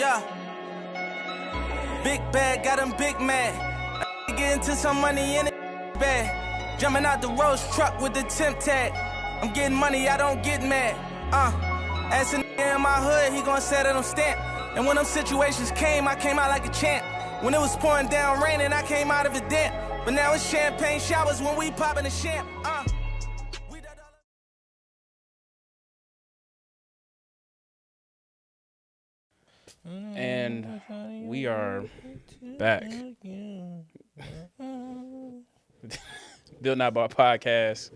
Yeah. Big bag, got him big mad. Get into some money in it bag. Jumping out the Rolls truck with the Temp Check. I'm getting money, I don't get mad. As a nigga in my hood, he gon' set it on stamp. And when them situations came, I came out like a champ. When it was pouring down raining, I came out of a damp. But now it's champagne showers when we poppin' the champ. And we are back. Bill Not Bar Podcast.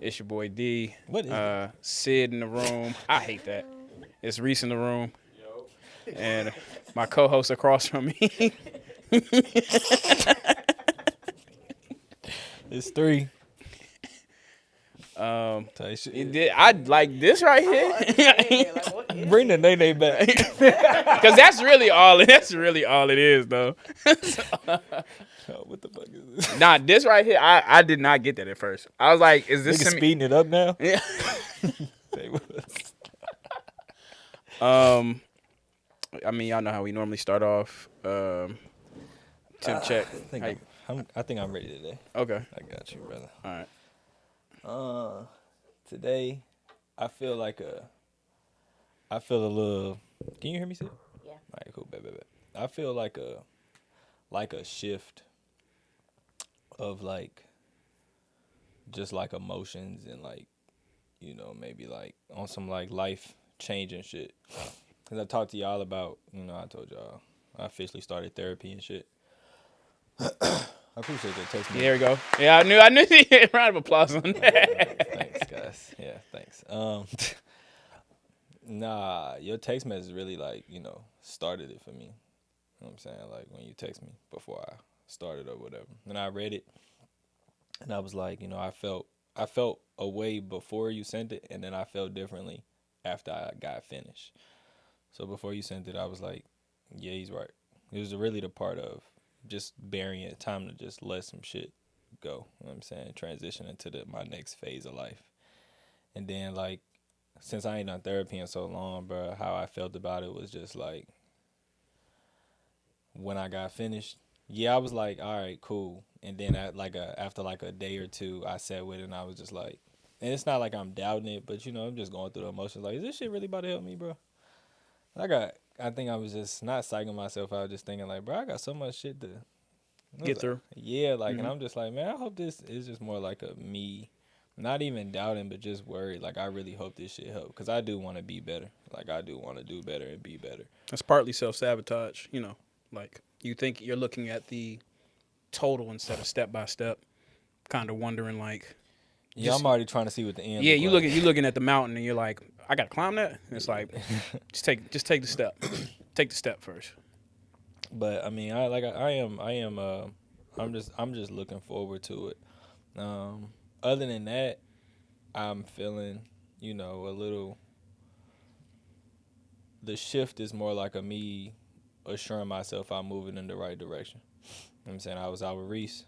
It's your boy D. What is Sid in the room. I hate that. It's Reese in the room. And my co-host across from me. It's 3. I like this right here. Bring the nay back. Because that's really all it is, though. What the fuck is this? Nah, this right here, I did not get that at first. I was like, is this speeding it up now? Yeah. I mean, y'all know how we normally start off. Temp check. I think I'm ready today. Okay. I got you, brother. All right. Today, I feel a little. Can you hear me, Sid? Yeah. All right, cool. Bet. I feel like a shift of like, just like emotions and like, you know, maybe like on some like life changing shit. Cause I talked to y'all about, you know, I told y'all I officially started therapy and shit. I appreciate that text me. There we go. Yeah, I knew. Round of applause on that. Thanks, guys. Yeah, thanks. Nah, your text message really like, you know, started it for me. You know what I'm saying? Like when you text me before I started or whatever. And I read it and I was like, you know, I felt a way before you sent it, and then I felt differently after I got finished. So before you sent it, I was like, yeah, he's right. It was really the part of just burying it, time to just let some shit go. You know what I'm saying? Transition into my next phase of life. And then like, since I ain't done therapy in so long, bro, how I felt about it was just like, when I got finished, yeah, I was like, all right, cool. And then after like a day or two, I sat with it and I was just like, and it's not like I'm doubting it, but you know, I'm just going through the emotions. Like, is this shit really about to help me, bro? I think I was just not psyching myself out, just thinking like, bro, I got so much shit to Get through. Yeah, like, and I'm just like, man, I hope this is just more like a me, not even doubting, but just worried. Like, I really hope this shit help, because I do want to be better. Like, I do want to do better and be better. That's partly self-sabotage, you know. Like, you think you're looking at the total instead of step by step, kind of wondering like. Yeah, I'm already trying to see what the end. Yeah, you looking at the mountain and you're like, I gotta climb that. And it's like, just take the step, take the step first. But I mean, I'm just looking forward to it. Other than that, I'm feeling, you know, a little. The shift is more like a me assuring myself I'm moving in the right direction. You know what I'm saying? I was out with Reese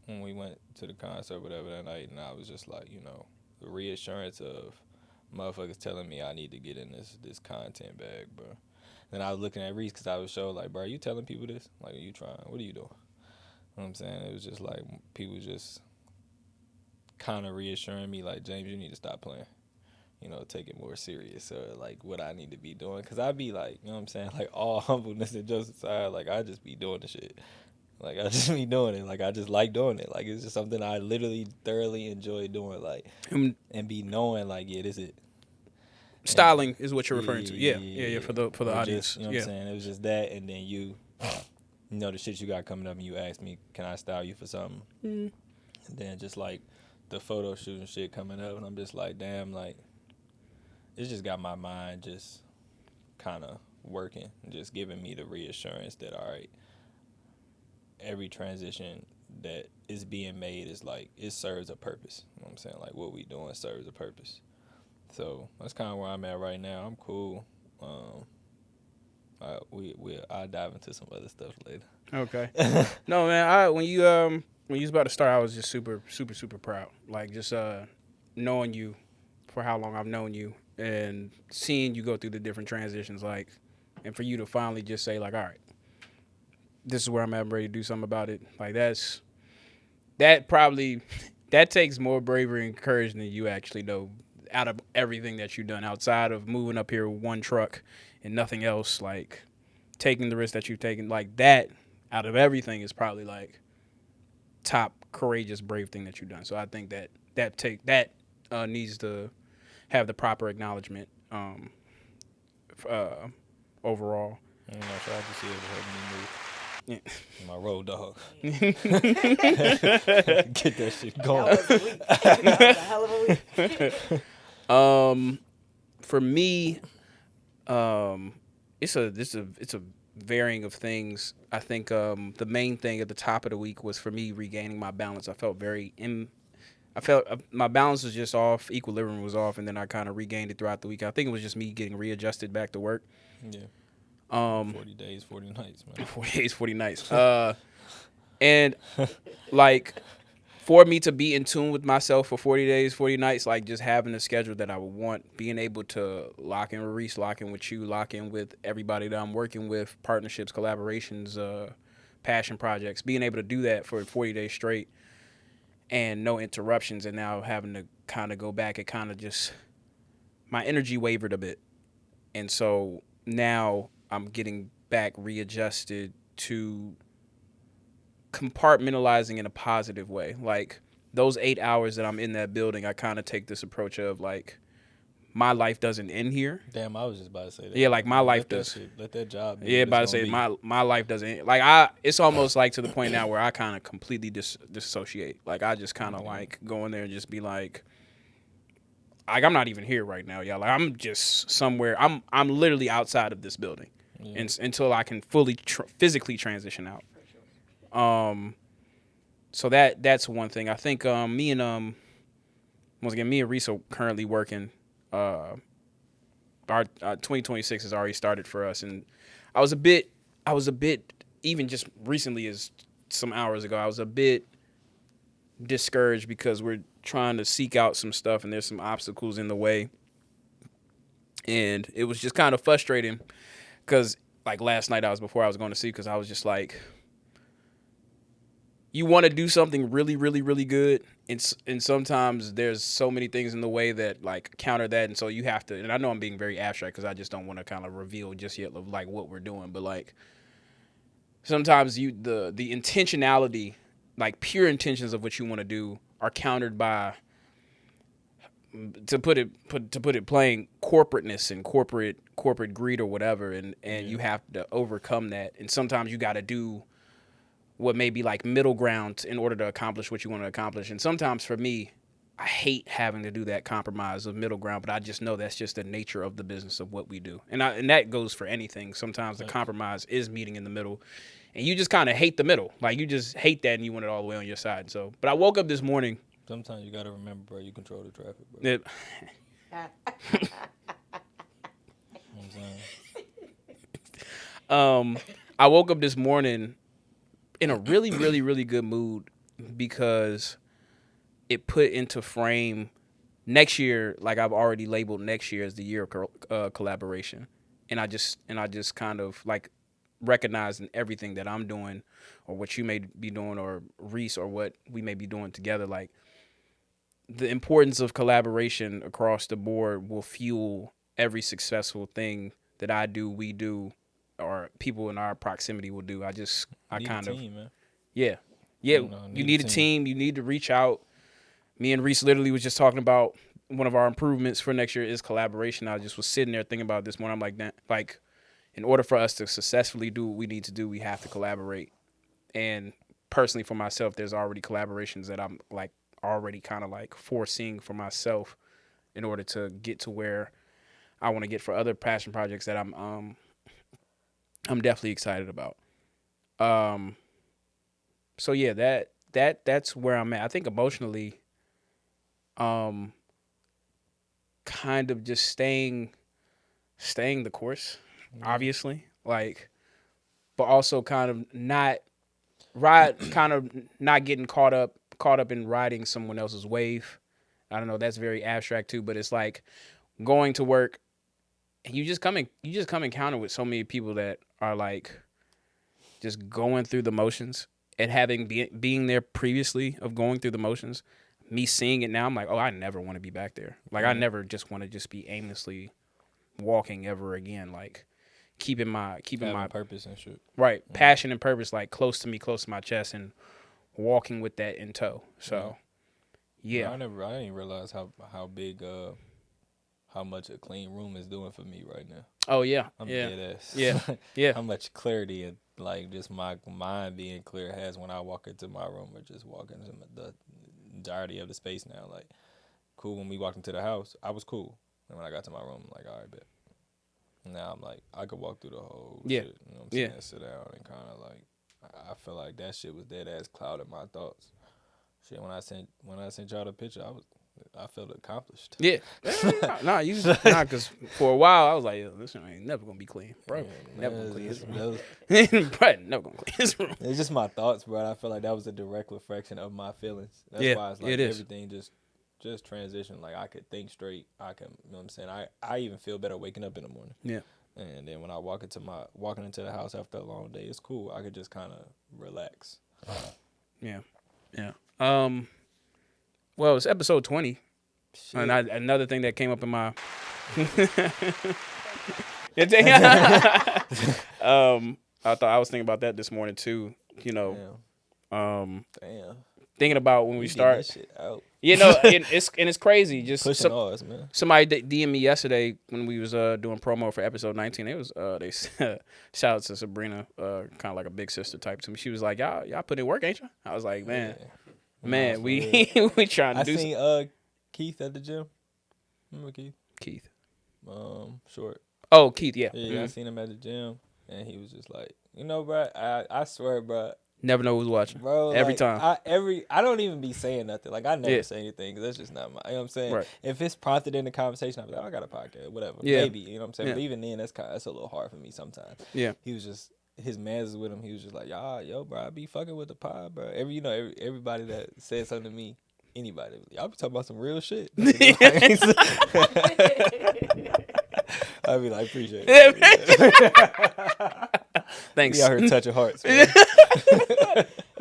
when we went to the concert, whatever, that night, and I was just like, you know, the reassurance of motherfuckers telling me I need to get in this content bag, bro. Then I was looking at Reese because I was showing like, bro, are you telling people this? Like, are you trying? What are you doing? You know what I'm saying? It was just like people just kind of reassuring me like, James, you need to stop playing. You know, take it more serious, or like what I need to be doing. Because I be like, you know what I'm saying? Like, all humbleness and just aside, like, I just be doing the shit. Like, I just be doing it. Like, I just like doing it. Like, it's just something I literally thoroughly enjoy doing. Like, and be knowing, like, yeah, this is it. Styling is what you're referring to. Yeah, for the audience. Just, you know what I'm saying? It was just that, and then you know, the shit you got coming up, and you asked me, can I style you for something? And then just, like, the photo shoot and shit coming up, and I'm just like, damn, like, it's just got my mind just kind of working, just giving me the reassurance that, all right, every transition that is being made is like, it serves a purpose. You know what I'm saying? Like, what we doing serves a purpose. So that's kind of where I'm at right now. I'm cool. I'll dive into some other stuff later. Okay. No, man. When you was about to start, I was just super, super, super proud. Like, just knowing you for how long I've known you and seeing you go through the different transitions. Like, and for you to finally just say like, all right, this is where I'm at, I'm ready to do something about it. Like that takes more bravery and courage than you actually know out of everything that you've done outside of moving up here with one truck and nothing else. Like taking the risk that you've taken, like that out of everything is probably like top courageous, brave thing that you've done. So I think that needs to have the proper acknowledgement overall. I'm not sure I can see it helping me move. Yeah. My road dog. Get that shit going. That was a week. That was a hell of a week. For me, it's a varying of things. I think the main thing at the top of the week was for me regaining my balance. I felt my balance was just off, equilibrium was off, and then I kind of regained it throughout the week. I think it was just me getting readjusted back to work. Yeah. 40 days, 40 nights, man. 40 days, 40 nights. And like for me to be in tune with myself for 40 days, 40 nights, like just having a schedule that I would want, being able to lock in with Reese, lock in with you, lock in with everybody that I'm working with, partnerships, collaborations, passion projects, being able to do that for 40 days straight and no interruptions, and now having to kind of go back, it kind of just, my energy wavered a bit. And so now I'm getting back readjusted to compartmentalizing in a positive way. Like those 8 hours that I'm in that building, I kind of take this approach of like, my life doesn't end here. Damn, I was just about to say that. Yeah, like my life does. Let that job be. Yeah, about to say my life doesn't end. Like it's almost like to the point now where I kind of completely dissociate. Like I just kind of like go in there and just be like I'm not even here right now, y'all. Like I'm just somewhere. I'm literally outside of this building, until I can fully physically transition out. So that's one thing. I think me and Reese are currently working. Our 2026 has already started for us, and I was a bit even just recently, as some hours ago, I was a bit discouraged because we're trying to seek out some stuff and there's some obstacles in the way, and it was just kind of frustrating because like last night before I was going to sleep, because I was just like, you want to do something really, really, really good, and sometimes there's so many things in the way that like counter that, and so you have to. And I know I'm being very abstract because I just don't want to kind of reveal just yet of like what we're doing, but like sometimes the intentionality, like pure intentions of what you want to do, are countered by, to put it plain, corporateness and corporate greed or whatever, and you have to overcome that, and sometimes you got to do what may be like middle ground in order to accomplish what you want to accomplish. And sometimes for me, I hate having to do that compromise of middle ground, but I just know that's just the nature of the business of what we do. And that goes for anything. Sometimes the compromise is meeting in the middle, and you just kind of hate the middle. Like you just hate that and you want it all the way on your side. So, but I woke up this morning. Sometimes you got to remember, bro, you control the traffic, bro. You know what I'm saying? I woke up this morning in a really, really, really good mood because it put into frame next year. Like I've already labeled next year as the year of collaboration, and I just kind of like recognizing everything that I'm doing, or what you may be doing, or Reese, or what we may be doing together. Like the importance of collaboration across the board will fuel every successful thing that I do, we do, or people in our proximity will do. You need a team. You need to reach out. Me and Reese literally was just talking about one of our improvements for next year is collaboration. I just was sitting there thinking about this morning. I'm like, that, like, in order for us to successfully do what we need to do, we have to collaborate. And personally, for myself, there's already collaborations that I'm like already kind of like foreseeing for myself in order to get to where I want to get for other passion projects that I'm definitely excited about. So yeah, that's where I'm at. I think emotionally, kind of just staying the course, obviously, like, but also kind of not getting caught up in riding someone else's wave. I don't know, that's very abstract too, but it's like going to work and you just come encounter with so many people that are like just going through the motions and having being there previously of going through the motions. Me seeing it now, I'm like, oh, I never want to be back there. Like, I never just want to just be aimlessly walking ever again. Like, keeping my purpose and shit. Right, passion and purpose like close to me, close to my chest, and walking with that in tow. So, yeah. I didn't realize how big how much a clean room is doing for me right now. Oh yeah, I'm yeah, dead ass. yeah. How much clarity and like just my mind being clear has when I walk into my room or just walk into the entirety of the space now. Like, cool, when we walked into the house, I was cool. And when I got to my room, I'm like, all right, bet. Now I'm like, I could walk through the whole shit. You know what I'm saying? Sit down and kind of like, I feel like that shit was dead ass clouded my thoughts. Shit, when I sent y'all the picture, I felt accomplished. Yeah. Because for a while I was like, yo, this ain't never gonna be clean, bro. Never gonna clean his room. Bro, never gonna clean his room. It's just my thoughts, bro. I feel like that was a direct reflection of my feelings. That's why it's like everything just transitioned. Like, I could think straight. I can, you know what I'm saying? I even feel better waking up in the morning. Yeah. And then when I walking into the house after a long day, it's cool. I could just kind of relax. Yeah. Yeah. Well, it's episode 20. And another thing that came up in my I was thinking about that this morning too. You know, thinking about when we start. That shit out. You know, it's crazy. Just pushing us, man. Somebody DM'd me yesterday when we was doing promo for episode 19. It was they shout out to Sabrina, kind of like a big sister type to me. She was like, y'all put in work, ain't you? I was like, man, we trying to do. I seen Keith at the gym. Remember Keith? Keith. Short. Oh, Keith, yeah. Yeah, I seen him at the gym, and he was just like, you know, bro, I swear, bro. Never know who's watching. Bro, every like, time. I don't even be saying nothing. Like, I never say anything because that's just not my, you know what I'm saying? Right. If it's prompted in the conversation, I'm like, oh, I got a podcast, whatever. Yeah. Maybe, you know what I'm saying? Yeah. But even then, that's a little hard for me sometimes. Yeah. He was just, his mans is with him. He was just like, yo, bro, I be fucking with the pod, bro. Everybody that said something to me, anybody, y'all be talking about some real shit. I'd be like, appreciate it. Thanks. We out here touching hearts.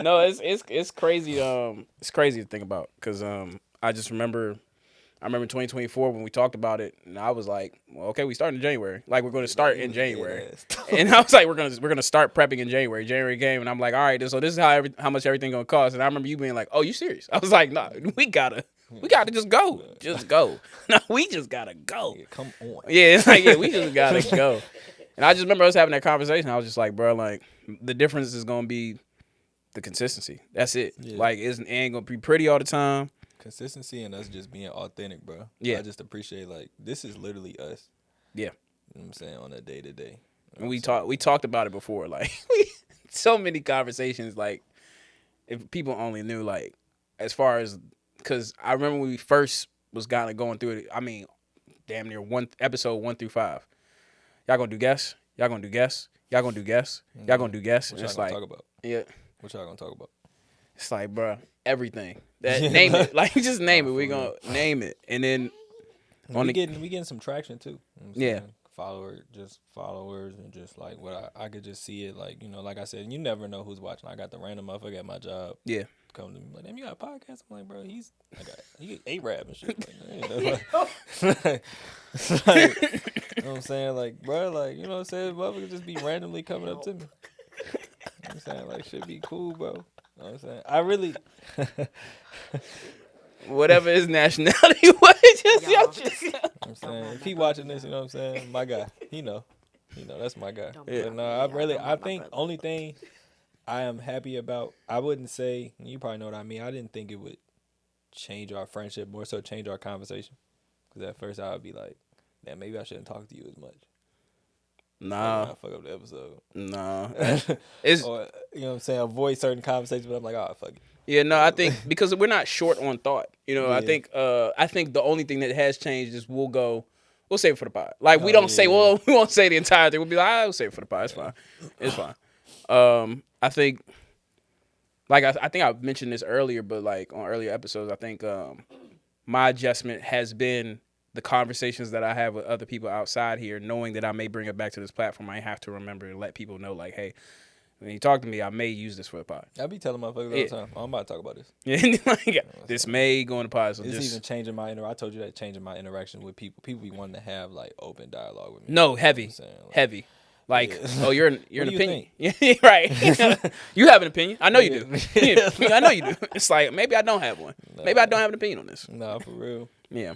No, it's crazy. It's crazy to think about because I just remember. I remember 2024 when we talked about it, and I was like, well, okay, we start in January. Like, we're going to start in January. And I was like, we're gonna start prepping in January. January came, and I'm like, all right, so this is how much everything going to cost. And I remember you being like, oh, you serious? I was like, no, we gotta just go. Just go. No, we just gotta go. Yeah, come on. Yeah, it's like, we just gotta go. And I just remember us having that conversation. I was just like, bro, like, the difference is going to be the consistency. That's it. Yeah. Like, it ain't going to be pretty all the time. Consistency and us just being authentic, bro. Yeah. I just appreciate, like, this is literally us. Yeah. You know what I'm saying? On a day-to-day. And we talked about it before. Like, so many conversations, like, if people only knew, like, as far as, because I remember when we first was kind of going through it, I mean, damn near episode 1 through 5. Y'all gonna do guests? Y'all gonna do guests? Y'all gonna do guests? Y'all gonna do guests? What y'all gonna talk about? Yeah. What y'all gonna talk about? It's like, bro, everything. Name it. Like, just name it. We gonna name it. And then we getting some traction too. You know yeah. Followers and just like what I could just see it, like, you know, like I said, you never know who's watching. I got the random motherfucker at my job. Yeah. Come to me like, damn, you got a podcast? I'm like, bro, he get A-Rap and shit. Like, you know what I'm saying? Like, bro, like, you know what I'm saying? Motherfuckers just be randomly coming up to me. You know what I'm saying? Like, shit be cool, bro. You know what I'm saying? I really... Whatever his nationality was, I'm saying, if he watching this, you know what I'm saying? My guy. He know, that's my guy. Yeah. But no, I think only thing I am happy about, I wouldn't say, you probably know what I mean, I didn't think it would change our friendship, more so change our conversation. Because at first I would be like, man, maybe I shouldn't talk to you as much. Nah. I fuck up the episode. Nah. Or, you know what I'm saying, avoid certain conversations, but I'm like, oh, fuck it. Yeah, no, I think because we're not short on thought. You know, yeah. I think the only thing that has changed is we'll save it for the pod. Like, we don't say, well, we won't say the entire thing. We'll be like, I'll save it for the pod. It's fine. It's fine. I think, like, I think I mentioned this earlier, but like on earlier episodes, I think my adjustment has been the conversations that I have with other people outside here, knowing that I may bring it back to this platform, I have to remember to let people know, like, hey, when you talk to me, I may use this for the pod. I be telling motherfuckers all the time, I'm about to talk about this. Yeah, like, this may go in the pod. So It's just even changing my I told you that changing my interaction with people. People be wanting to have like open dialogue with me. no You know heavy, what I'm saying? Like, heavy. Like, Yeah. oh, you're an What do you opinion. Yeah, right. You have an opinion. I know you do. Yeah. I know you do. It's like, maybe I don't have one. Maybe I don't have an opinion on this. Nah, for real. Yeah.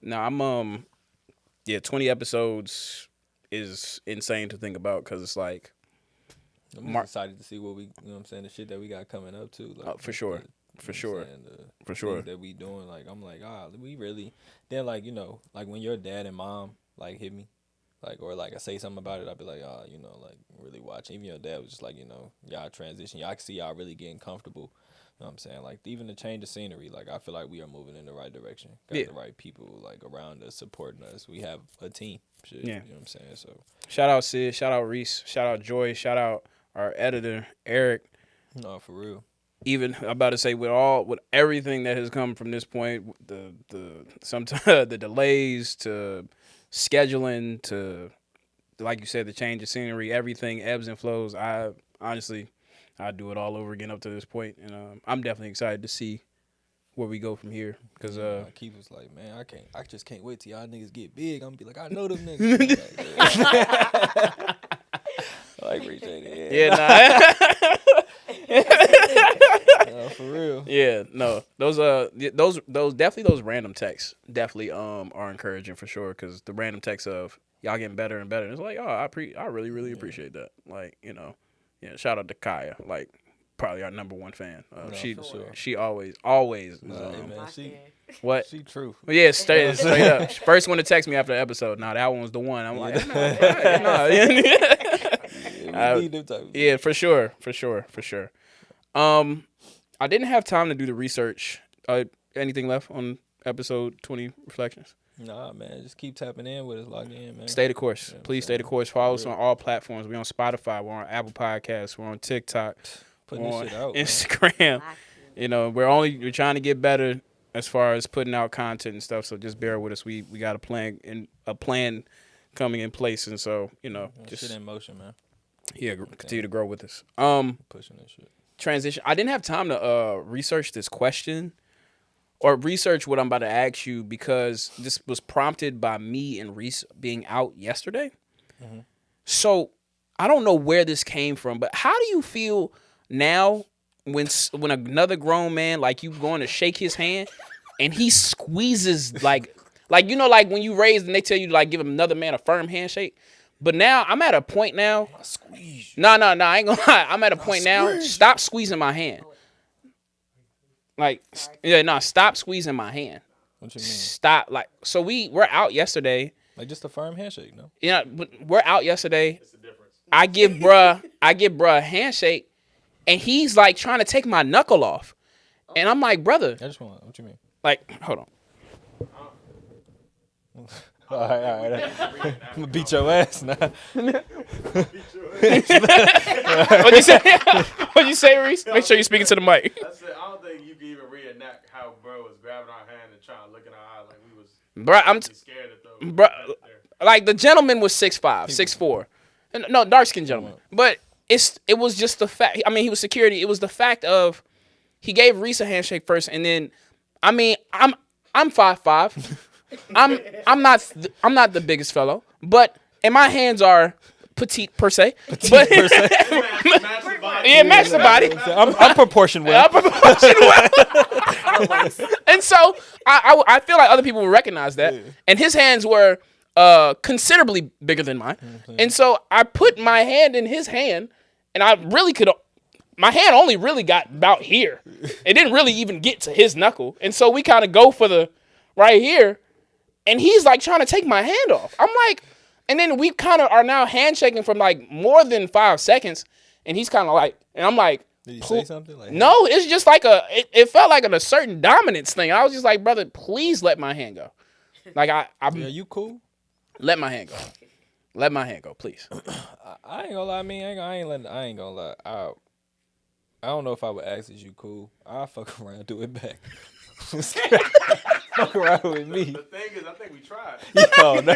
No, I'm 20 episodes is insane to think about because it's like, I'm just excited to see what we, you know what I'm saying, the shit that we got coming up too. Like, for sure. For sure. For sure. Things that we doing, like, I'm like, we really, then like, you know, like when your dad and mom like hit me, like, or like I say something about it, I'll be like, you know, like really watching. Even your dad was just like, you know, y'all transition. Y'all can see y'all really getting comfortable. You know what I'm saying? Like, even the change of scenery, like, I feel like we are moving in the right direction. Got the right people, like, around us, supporting us. We have a team. Shit, Yeah. You know what I'm saying? So, shout out Sid, shout out Reese, shout out Joy, shout out our editor, Eric. no, for real. Even I'm about to say with everything that has come from this point, the sometimes the delays to scheduling to, like you said, the change of scenery, everything ebbs and flows. I honestly, I'd do it all over again up to this point, and I'm definitely excited to see where we go from here. Cause Keith was like, man, I just can't wait till y'all niggas get big. I'm gonna be like, I know them niggas. I appreciate it. Yeah, No, for real. yeah, no, those definitely those random texts definitely are encouraging for sure. Cause the random texts of y'all getting better and better, it's like, oh, I really appreciate that. Like, you know, yeah, shout out to Kaya, like probably our number one fan. She always is, Hey, man, what? she true. Well, yeah, straight up. First one to text me after the episode. Nah, that one was the one. I'm like, nah. We need them type. Yeah, for sure. I didn't have time to do the research. Anything left on episode 20 reflections? Nah, man, just keep tapping in with us, logged in, man. Stay the course. Yeah, Please stay the course. Follow us on all platforms. We're on Spotify. We're on Apple Podcasts. We're on TikTok. Putting We're this on shit out, Instagram. You know, we're trying to get better as far as putting out content and stuff. So just bear with us. We got a plan coming in place, and so, you know, just shit in motion, man. Yeah, continue to grow with us. Pushing this shit. Transition. I didn't have time to research this question or research what I'm about to ask you because this was prompted by me and Reese being out yesterday. Mm-hmm. So I don't know where this came from, but how do you feel now when another grown man, like, you going to shake his hand and he squeezes like you know, like when you raised and they tell you to, like, give another man a firm handshake. But now I'm at a point now. Squeeze. No, I ain't gonna lie. I'm at a point now. Stop squeezing my hand. Like, stop squeezing my hand. What you mean? Stop. Like, so we're out yesterday. Like, just a firm handshake, no? Yeah, but we're out yesterday. That's the difference. I give bruh a handshake, and he's like trying to take my knuckle off, and I'm like, brother. I just want. What you mean? Like, hold on. All right. I'm gonna beat your ass now. What'd you say, Reese? Make sure you're speaking to the mic. I said, I don't think you can even reenact how bro was grabbing our hand and trying to look in our eye like we was scared to throw. Bro, like, the gentleman was 6'5", 6'4". No, dark-skinned gentleman. But it was just the fact. I mean, he was security. It was the fact of he gave Reese a handshake first, and then, I mean, I'm 5'5". I'm not the biggest fellow, but and my hands are petite per se. But Match the body. Yeah, match the body. I'm proportioned well. And so I feel like other people will recognize that. And his hands were considerably bigger than mine. And so I put my hand in his hand, and I really could. My hand only really got about here. It didn't really even get to his knuckle. And so we kind of go for the right here. And he's like trying to take my hand off. I'm like, and then we kind of are now handshaking from like more than 5 seconds. And he's kind of like, and I'm like, did he say something? Like, no, it's just like it felt like a certain dominance thing. I was just like, brother, please let my hand go. Like, yeah, you cool? Let my hand go. Let my hand go, please. I ain't gonna lie. I mean, I ain't gonna lie. I don't know if I would ask, is you cool? I'll fuck around and do it back. Fuck around with me. The thing is, I think we tried. Yo, no.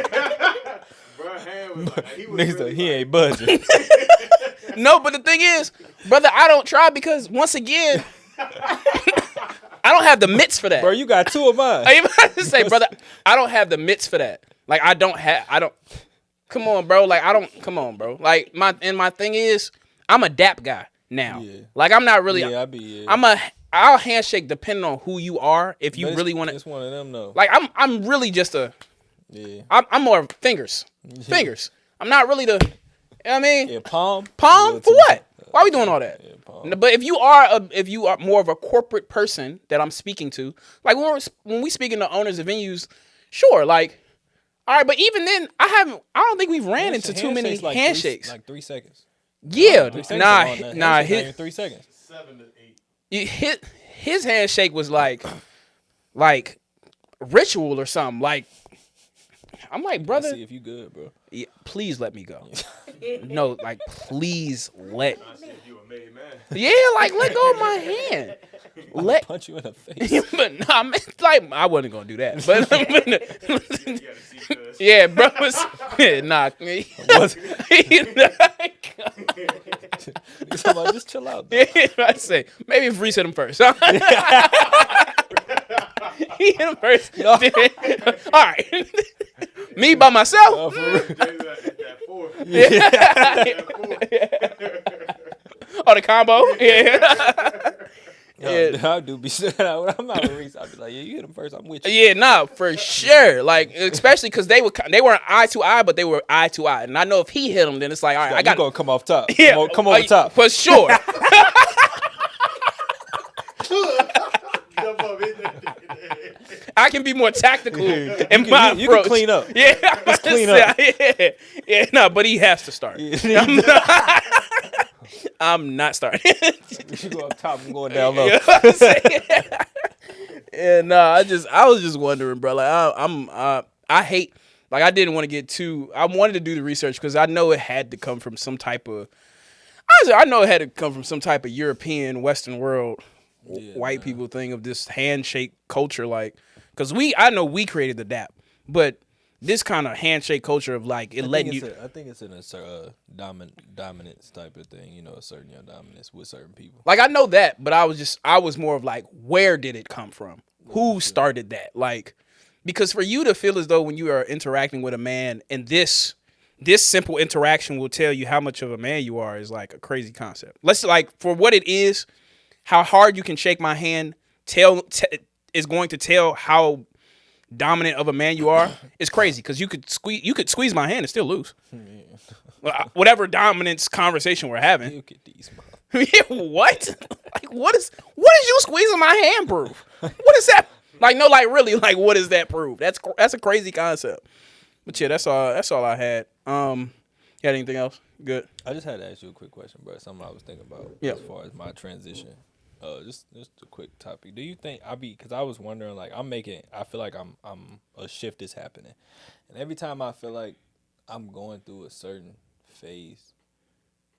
Bro, hand was like, he was Niggas really like, he ain't budging. No, but the thing is, brother, I don't try because once again, I don't have the mitts for that. Bro, you got 2 of mine. I even about to say, brother, I don't have the mitts for that. Like, I don't. Come on, bro. Like, come on, bro. Like, my thing is, I'm a dap guy now. Yeah. Like, I'm not really. Yeah, I'll handshake depending on who you are. If you really want to. It's one of them, though. Like, I'm really just a. Yeah. I'm more fingers. Fingers. I'm not really the. You know what I mean? Yeah, palm. Palm for what? Why are we doing all that? Yeah, palm. But if you are more of a corporate person that I'm speaking to, like when we speaking to owners of venues, sure, like, all right, but even then, I don't think we've ran into too many handshakes. Like 3 seconds. Yeah, 3 seconds nah, his 3 seconds. 7 to 8. His handshake was like ritual or something. Like, I'm like, brother, See if you good, bro. yeah, please let me go. No, like, please let. I see if you a made man. Yeah, like, let go of my hand. Let. Punch you in the face. But nah, man, like, I wasn't gonna do that. But You gotta see cuz. yeah, bro, nah. Somebody just chill out. Bro. I say maybe if Reese hit him first. He hit him first. All right, me by myself. That 4. Yeah. That 4. Oh, the combo. Yeah. Yeah. I do be saying I'm not with Reese. I'll be like, yeah, you hit him first. I'm with you. Yeah, nah, for sure. Like, especially because they weren't eye to eye, but they were eye to eye. And I know if he hit him, then it's like, all right, I got gonna come off top. Yeah, come over top for sure. I can be more tactical in my approach. You can clean up. Yeah, Just clean up. Yeah, no, but he has to start. Yeah. I'm not starting. You go up top. I'm going down low. You know what I'm saying? Yeah, no, I was just wondering, bro. Like, I hate. Like, I didn't want to get too. I wanted to do the research because I know it had to come from some type of. I know it had to come from some type of European, Western world, white people thing of this handshake culture. Like, because I know we created the dap, but this kind of handshake culture of like it letting you. I think it's an dominance type of thing. You know, asserting your dominance with certain people. Like, I know that, but I was more of like, where did it come from? Who started that? Like, because for you to feel as though when you are interacting with a man and this simple interaction will tell you how much of a man you are is like a crazy concept. Let's like, for what it is, how hard you can shake my hand is going to tell how dominant of a man you are. Is crazy because you could squeeze my hand and still lose. Whatever dominance conversation we're having. Look at these motherfuckers. Yeah, what? Like, what is you squeezing my hand prove? What is that? Like, no, like, really, like, what does that prove? That's a crazy concept. But yeah, that's all I had. You had anything else? Good. I just had to ask you a quick question, bro. Something I was thinking about as far as my transition. Just a quick topic. Do you think because I was wondering, like, I feel like I'm a shift is happening, and every time I feel like I'm going through a certain phase,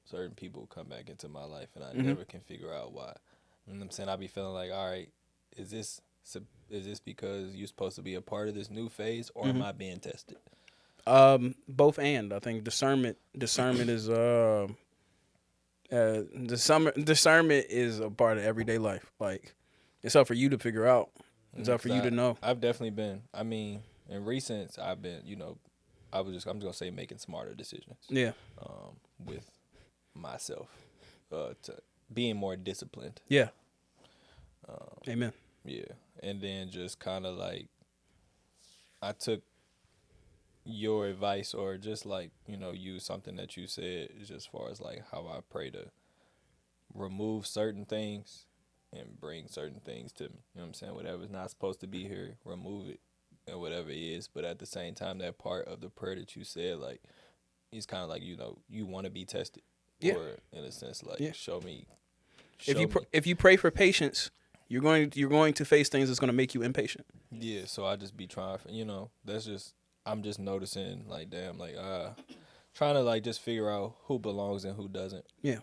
certain people come back into my life, and I never can figure out why. You know what I'm saying? I be feeling like, all right, is this because you're supposed to be a part of this new phase, or am I being tested? Both and. I think discernment is discernment is a part of everyday life. Like, it's up for you to figure out. It's up for you to know. I've definitely been. I mean, in recent, I've been. You know, I'm just gonna say making smarter decisions. Yeah. With myself, to being more disciplined. Yeah. Amen. Yeah, and then just kind of like, I took your advice, or just like, you know, use something that you said, just as far as like how I pray to remove certain things and bring certain things to me. You know what I'm saying? Whatever's not supposed to be here, remove it, and whatever it is. But at the same time, that part of the prayer that you said, like, it's kind of like, you know, you want to be tested. Yeah. Or in a sense, like, show me. If you pray for patience, you're going to face things that's going to make you impatient. Yeah, so I just be trying, you know, I'm just noticing, like, damn, like, trying to, like, just figure out who belongs and who doesn't. Yeah.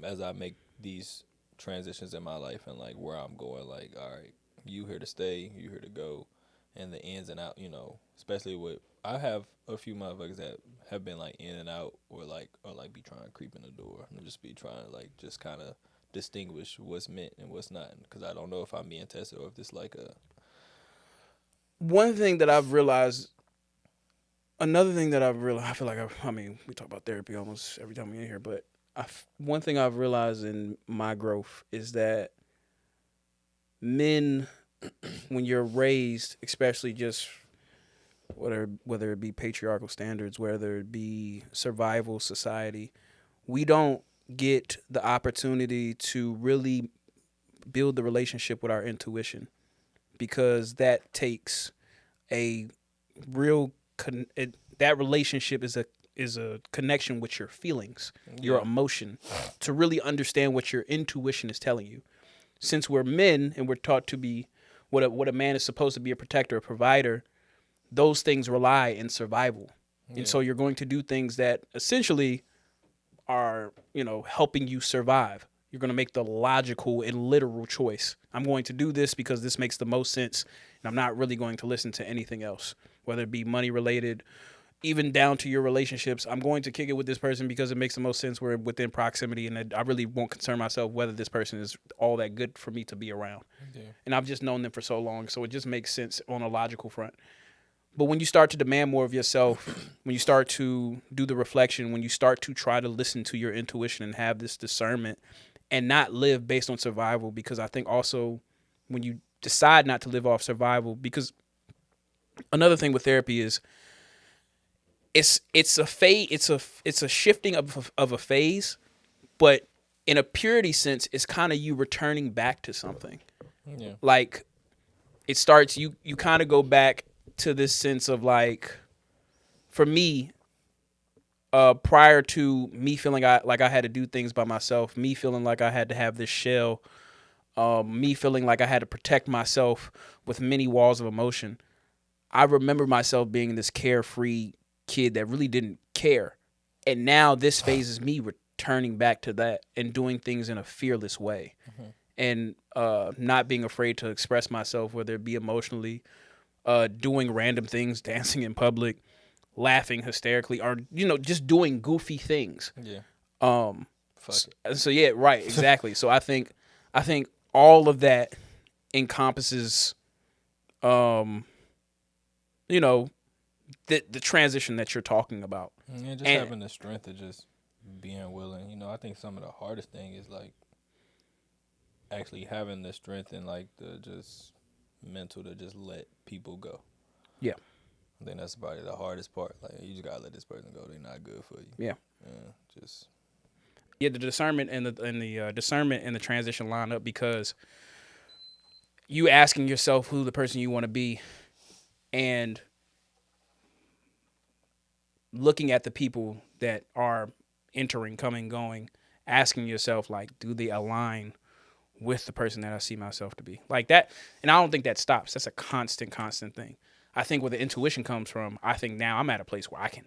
As I make these transitions in my life and, like, where I'm going, like, all right, you here to stay, you here to go. and the ins and out, especially with I have a few motherfuckers that have been like in and out or be trying to creep in the door and just be trying to like just kind of distinguish what's meant and what's not, because I don't know if I'm being tested or if this like a. One thing that I've realized, another thing that I've realized, I feel like we talk about therapy almost every time we're in here, but one thing I've realized in my growth is that men, when you're raised, especially just whether it be patriarchal standards, whether it be survival society, we don't get the opportunity to really build the relationship with our intuition, because that takes a real that relationship is a connection with your feelings, your emotion, to really understand what your intuition is telling you. Since we're men and we're taught to be what a man is supposed to be, a protector, a provider, those things rely in survival. And so you're going to do things that essentially are, helping you survive. You're going to make the logical and literal choice. I'm going to do this because this makes the most sense, and I'm not really going to listen to anything else, whether it be money related, even down to your relationships. I'm going to kick it with this person because it makes the most sense. We're within proximity, and I really won't concern myself whether this person is all that good for me to be around. Yeah. And I've just known them for so long, so it just makes sense on a logical front. But when you start to demand more of yourself, when you start to do the reflection, when you start to try to listen to your intuition and have this discernment and not live based on survival, because I think also when you decide not to live off survival, because another thing with therapy is it's a shifting of a phase, but in a purity sense, it's kind of you returning back to something. Yeah. Like it starts, you kind of go back to this sense of like, for me, prior to me feeling like I had to do things by myself, me feeling like I had to have this shell, me feeling like I had to protect myself with many walls of emotion, I remember myself being this carefree kid that really didn't care. And now this phase is me returning back to that and doing things in a fearless way. Mm-hmm. And not being afraid to express myself, whether it be emotionally, doing random things, dancing in public, laughing hysterically, or just doing goofy things. Yeah. So yeah, right, exactly. So I think all of that encompasses, the transition that you're talking about. Yeah, just having the strength of just being willing. I think some of the hardest thing is like actually having the strength and like the just mental to just let people go. Yeah. I think that's probably the hardest part. Like, you just gotta let this person go. They're not good for you. Yeah. The discernment and the discernment and the transition line up, because you asking yourself who the person you want to be, and looking at the people that are entering, coming, going, asking yourself, like, do they align with the person that I see myself to be? Like that. And I don't think that stops. That's a constant thing. I think where the intuition comes from, I think now I'm at a place where I can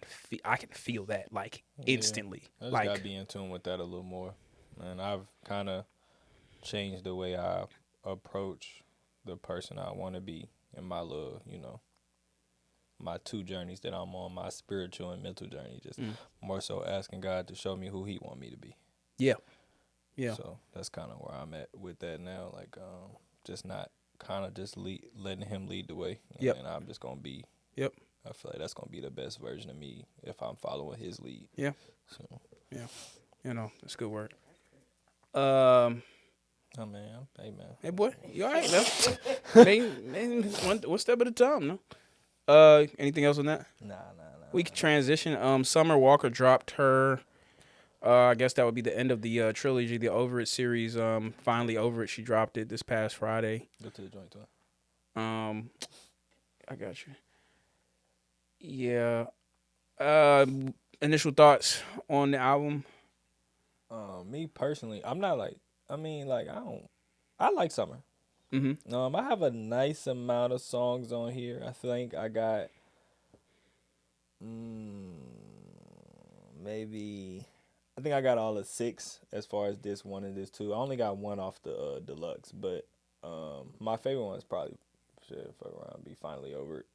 feel that like instantly. I just gotta be in tune with that a little more. And I've kind of changed the way I approach the person I want to be in my little, my two journeys that I'm on, my spiritual and mental journey. Just more so asking God to show me who He want me to be. Yeah. Yeah. So that's kind of where I'm at with that now. Like, just not kind of just letting Him lead the way. Yep. And I'm just going to be. Yep. I feel like that's going to be the best version of me if I'm following His lead. Yeah. So. Yeah. That's good work. Oh, man. Hey, man. Hey, boy. You all right, man? One step at a time, no? Anything else on that? Nah. We can transition. Summer Walker dropped her. I guess that would be the end of the trilogy, the Over It series. Finally Over It. She dropped it this past Friday. Go to the joint, too. I got you. Yeah. Initial thoughts on the album? Me personally, I'm not like, I like Summer. Mm-hmm. I have a nice amount of songs on here. I think I got I think I got all of 6 as far as this one and this 2. I only got one off the deluxe, but my favorite one is probably shit, fuck around, be finally over it.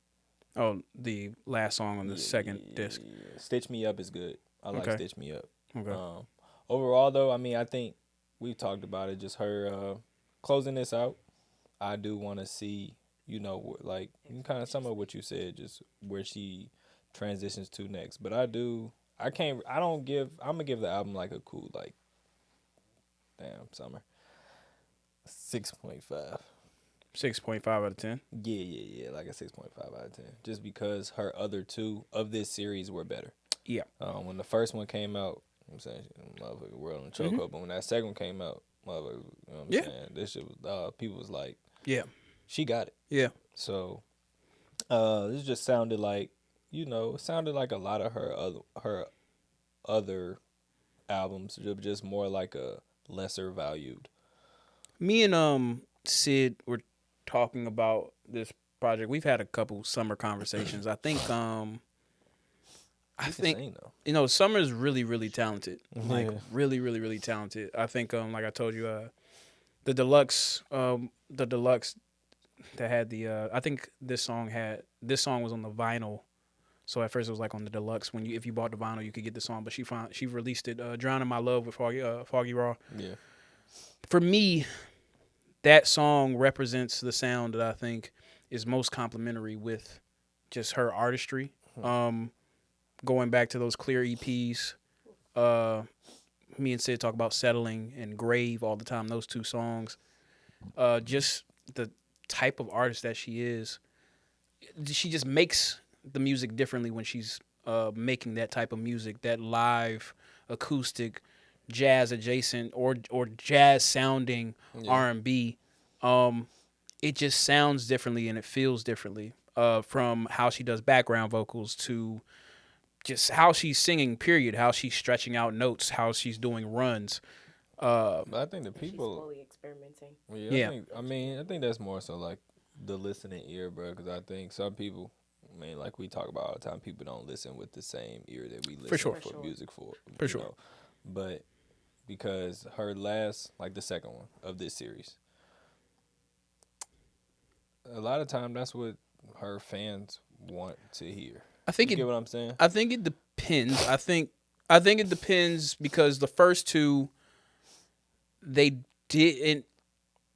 Oh, the last song on the second disc. Yeah. Stitch Me Up is good. I like Stitch Me Up. Okay. Overall, though, I mean, I think we talked about it. Just her closing this out. I do want to see, like kind of some of what you said, just where she transitions to next. But I'm gonna give the album like a cool, like, damn, Summer. 6.5. 6.5 out of 10. Yeah, like a 6.5 out of 10. Just because her other two of this series were better. Yeah. When the first one came out, I'm saying, motherfucker, world in chokehold. But when that second one came out, motherfucker, you know what I'm saying? This shit was, people was like, yeah, she got it. Yeah. So, this just sounded like, it sounded like a lot of her other albums, just more like a lesser valued. Me and Sid were talking about this project. We've had a couple summer conversations. I think Summer's really, really talented. Like really, really, really talented. I think like I told you, the deluxe that had the I think this song was on the vinyl. So at first it was like on the deluxe. If you bought the vinyl, you could get the song. But she released it, "Drowning My Love" with Foggy Raw. Yeah. For me, that song represents the sound that I think is most complimentary with just her artistry. Going back to those Clear EPs, me and Sid talk about "Settling" and "Grave" all the time. Those two songs, just the type of artist that she is. She just makes the music differently when she's making that type of music, that live, acoustic, jazz adjacent or jazz sounding R&B. It just sounds differently and it feels differently. From how she does background vocals to just how she's singing, period, how she's stretching out notes, how she's doing runs. I think the people she's fully experimenting. Yeah. I think that's more so like the listening ear, bro. Because I think some people, like we talk about all the time, people don't listen with the same ear that we listen for music for. For sure. Know? But because her last, like the second one of this series, a lot of time that's what her fans want to hear. I think you get what I'm saying? I think it depends. I think it depends because the first two, they didn't.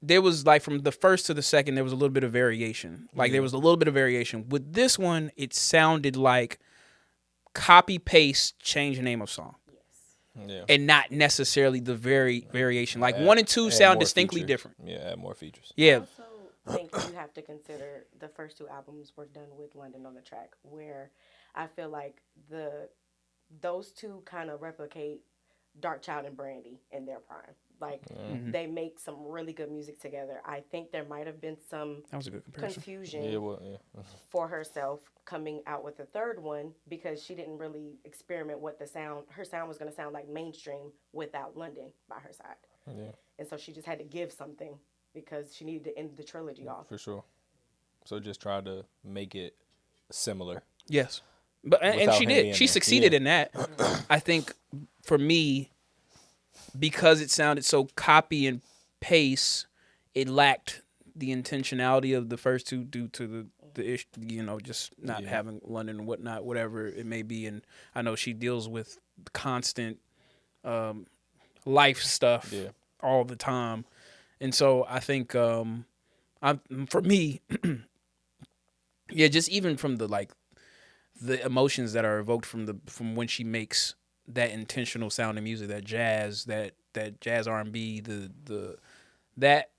There was like from the first to the second, there was a little bit of variation. Like there was a little bit of variation. With this one, it sounded like copy paste, change the name of song. Yeah. And not necessarily the variation. Like 1 and 2 sound distinctly different. Yeah, add more features. Yeah. I think you have to consider the first two albums were done with London on the track, where I feel like those two kind of replicate Dark Child and Brandy in their prime. Like they make some really good music together. I think there might have been some confusion for herself coming out with the third one because she didn't really experiment what her sound was going to sound like mainstream without London by her side. Yeah. And so she just had to give something because she needed to end the trilogy off. For sure. So just try to make it similar. Yes. But and she did. She succeeded in that. I think for me, because it sounded so copy and paste, it lacked the intentionality of the first two due to the issue, just not having London and whatnot, whatever it may be. And I know she deals with constant life stuff all the time. And so I think for me, just even from the emotions that are evoked from when she makes that intentional sounding music, that jazz R&B, that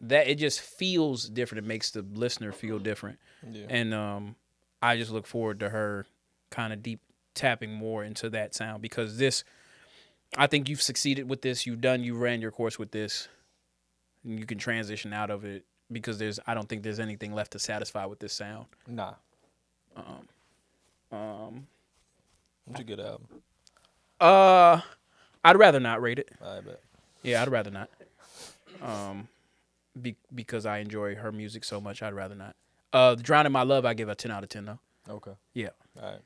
it just feels different. It makes the listener feel different. Yeah. And I just look forward to her kind of deep tapping more into that sound because I think you've succeeded with this. You ran your course with this. And you can transition out of it because I don't think there's anything left to satisfy with this sound. Nah. What's a good album? I'd rather not rate it. I bet. Yeah, I'd rather not. Because I enjoy her music so much, I'd rather not. Drowning My Love, I give a 10 out of 10 though. Okay. Yeah. All right.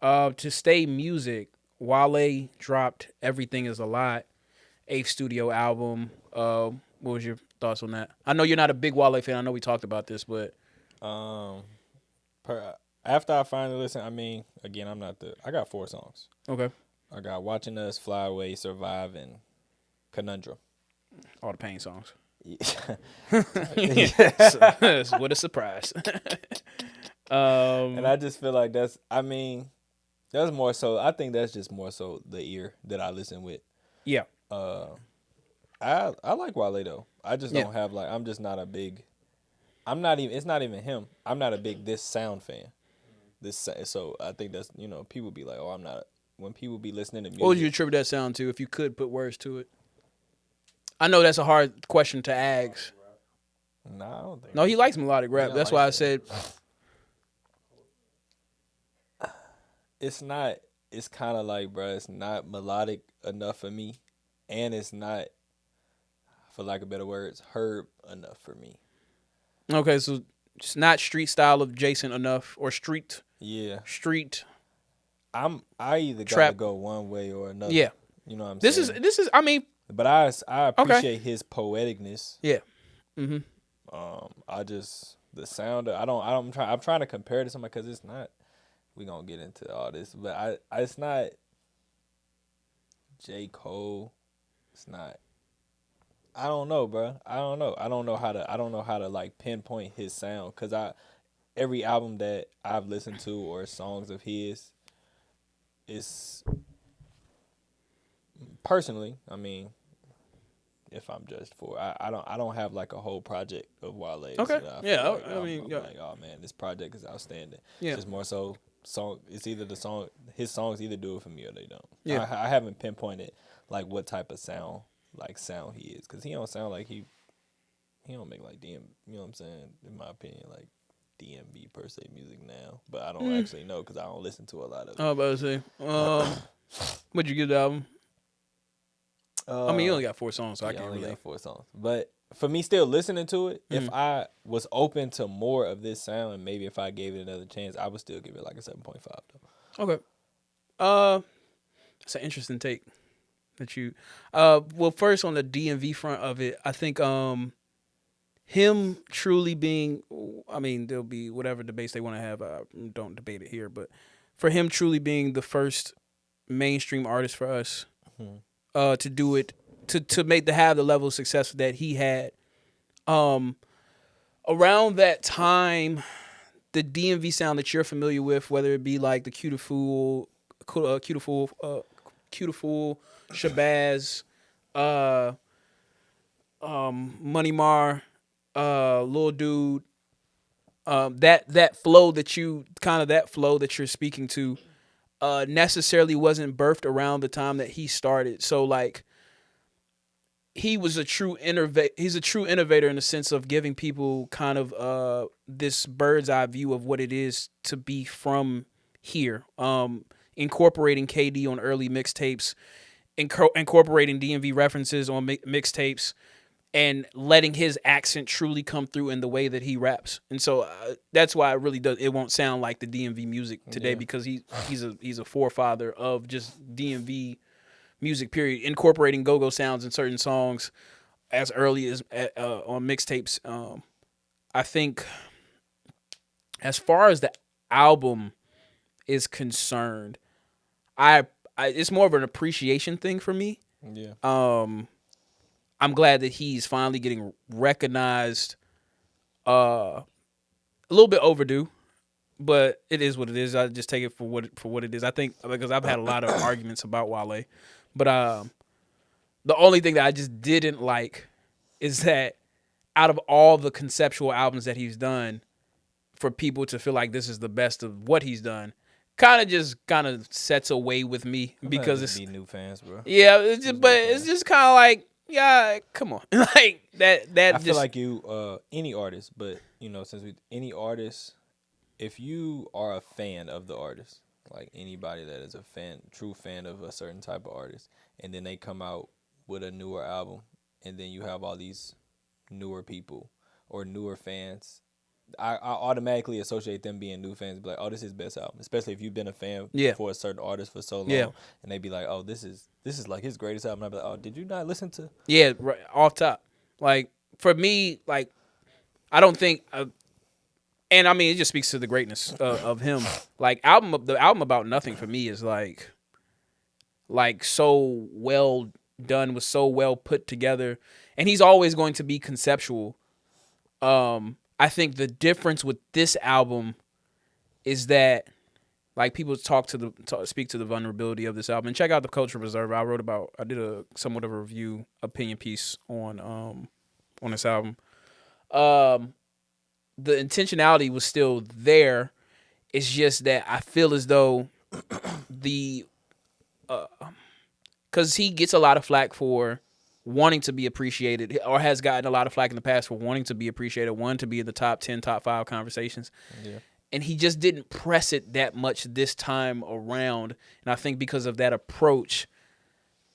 Yeah. To stay music, Wale dropped Everything Is a Lot, 8th studio album. What was your thoughts on that? I know you're not a big Wale fan. I know we talked about this, but after I finally listened, I mean, again, I got 4 songs. okay. I got Watching Us, Fly Away, Survive, and Conundrum. All the pain songs. Yeah. What a surprise. And I just feel like that's more so, I think that's just more so the ear that I listen with. Yeah. I like Wale though. I just don't have like, I'm just not a big, it's not even him. I'm not a big this sound fan. So I think that's, people be like, oh, I'm not, when people be listening to music. What would you attribute that sound to if you could put words to it? I know that's a hard question to ask. No, I don't think. No, he likes melodic rap. That's why I said. It's not. It's kind of like, bro, it's not melodic enough for me, and it's not, for lack of better words, herb enough for me. Okay, so it's not street style of Jason enough, or street. Yeah. Street. I either Trap. gotta go one way or another. Yeah. You know what I'm This saying? is. I mean. But I appreciate his poeticness. Yeah. Mm-hmm. The sound. I'm trying to compare it to somebody because it's not. We gonna get into all this, but it's not J. Cole. It's not. I don't know, bro. I don't know how to like pinpoint his sound because every album that I've listened to or songs of his is personally. I mean, if I'm judged for, I don't have like a whole project of Wale. Okay. Yeah. I'm like, oh man, this project is outstanding. Yeah. It's just more so song. It's either his songs either do it for me or they don't. Yeah. I haven't pinpointed like what type of sound he is because he don't sound like he don't make like DM. You know what I'm saying? In my opinion, like DMV per se music now, but I don't actually know because I don't listen to a lot of it. I was about to say, what'd you give the album? I mean, you only got 4 songs, so I can't really. Got 4 songs, but for me, still listening to it, if I was open to more of this sound, and maybe if I gave it another chance, I would still give it like a 7.5 though. Okay. It's an interesting take that you. Well, first on the DMV front of it, I think him truly being. I mean, there'll be whatever debates they want to have. Don't debate it here, but for him truly being the first mainstream artist for us. To do it, to have the level of success that he had. Around that time, the DMV sound that you're familiar with, whether it be like the Cutiful, Shabazz, Money Mar, Lil Dude, that flow that you're speaking to. Necessarily wasn't birthed around the time that he started. So like he was a true he's a true innovator in the sense of giving people kind of this bird's eye view of what it is to be from here. Incorporating KD on early mixtapes, incorporating DMV references on mixtapes, and letting his accent truly come through in the way that he raps. And so that's why it won't sound like the DMV music today because he's a forefather of just DMV music, period. Incorporating go-go sounds in certain songs as early as on mixtapes. I think as far as the album is concerned, it's more of an appreciation thing for me. Yeah. I'm glad that he's finally getting recognized. A little bit overdue, but it is what it is. I just take it for what it is. I think because I've had a lot of arguments about Wale, but the only thing that I just didn't like is that out of all the conceptual albums that he's done, for people to feel like this is the best of what he's done, kind of sets away with me because it's new fans, bro. Yeah, it's just kind of like. Yeah, come on. Like that I feel like any artist, but any artist, if you are a fan of the artist, like anybody that is a true fan of a certain type of artist, and then they come out with a newer album, and then you have all these newer people or newer fans, I automatically associate them being new fans, be like, oh, this is his best album, especially if you've been a fan for a certain artist for so long, and they be like, oh, this is like his greatest album. I'd be like, oh, did you not listen to? Yeah, right, off top. Like for me, like, I don't think, and I mean, it just speaks to the greatness of him. Like, the album About Nothing for me is like so well done, was so well put together, and he's always going to be conceptual. I think the difference with this album is that, like, people speak to the vulnerability of this album. And check out the Culture Preserver. I did a somewhat of a review opinion piece on this album. The intentionality was still there. It's just that I feel as though because he gets a lot of flack for wanting to be appreciated, or has gotten a lot of flack in the past for wanting to be appreciated, wanting to be in the top 10, top 5 conversations. Yeah. And he just didn't press it that much this time around. And I think because of that approach,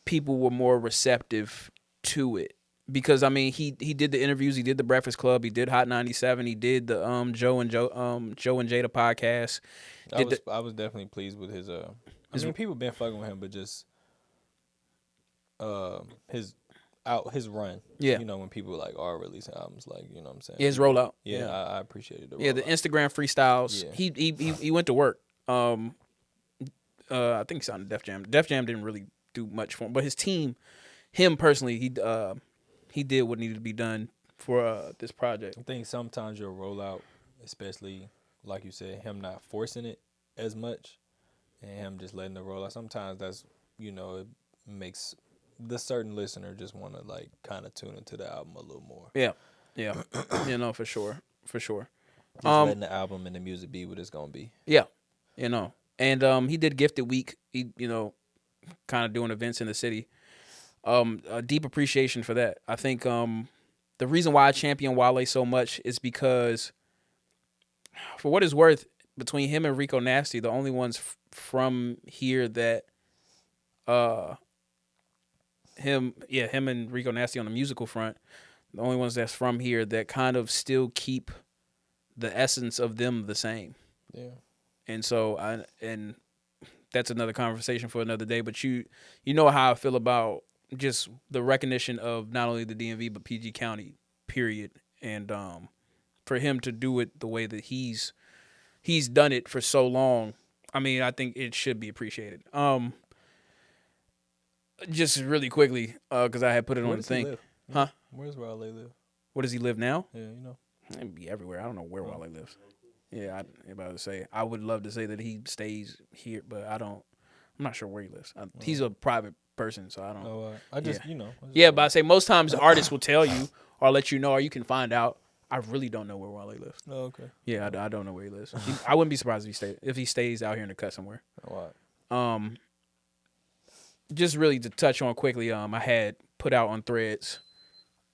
people were more receptive to it. Because, I mean, he did the interviews, he did the Breakfast Club, he did Hot 97, he did the Joe and Jada podcast. I was definitely pleased with his I mean, people been fucking with him, but just his run. Yeah. You know, when people like are releasing albums, like, you know what I'm saying? Yeah, his rollout. Yeah. I appreciated it. Yeah, the Instagram freestyles. Yeah. He went to work. I think he signed Def Jam. Def Jam didn't really do much for him, but his team, him personally, he did what needed to be done for this project. I think sometimes your rollout, especially like you said, him not forcing it as much and him just letting it roll out, sometimes that's, you know, it makes the certain listener just want to like kind of tune into the album a little more. Yeah. You know, for sure. Just letting the album and the music be what it's gonna be. Yeah, you know, and he did Gifted Week. He, you know, kind of doing events in the city. A deep appreciation for that. I think the reason why I champion Wale so much is because, for what it's worth, between him and Rico Nasty, the only ones from here that him and Rico Nasty on the musical front, the only ones that's from here that kind of still keep the essence of them the same. Yeah. And so and that's another conversation for another day, but you know how I feel about just the recognition of not only the DMV but PG County, period. And for him to do it the way that he's done it for so long, I mean, I think it should be appreciated. Just really quickly, because I had put it on the thing. Huh? Where's Wale live? Where does he live now? Yeah, you know. He'd be everywhere. I don't know where Wale lives. Yeah, I'm about to say. I would love to say that he stays here, but I'm not sure where he lives. He's a private person, so I don't. I just, yeah. you know. Yeah, but I say most times artists will tell you or let you know, or you can find out. I really don't know where Wale lives. Oh, okay. Yeah, I don't know where he lives. I wouldn't be surprised if he stays out here in the cut somewhere. Oh, just really to touch on quickly, I had put out on Threads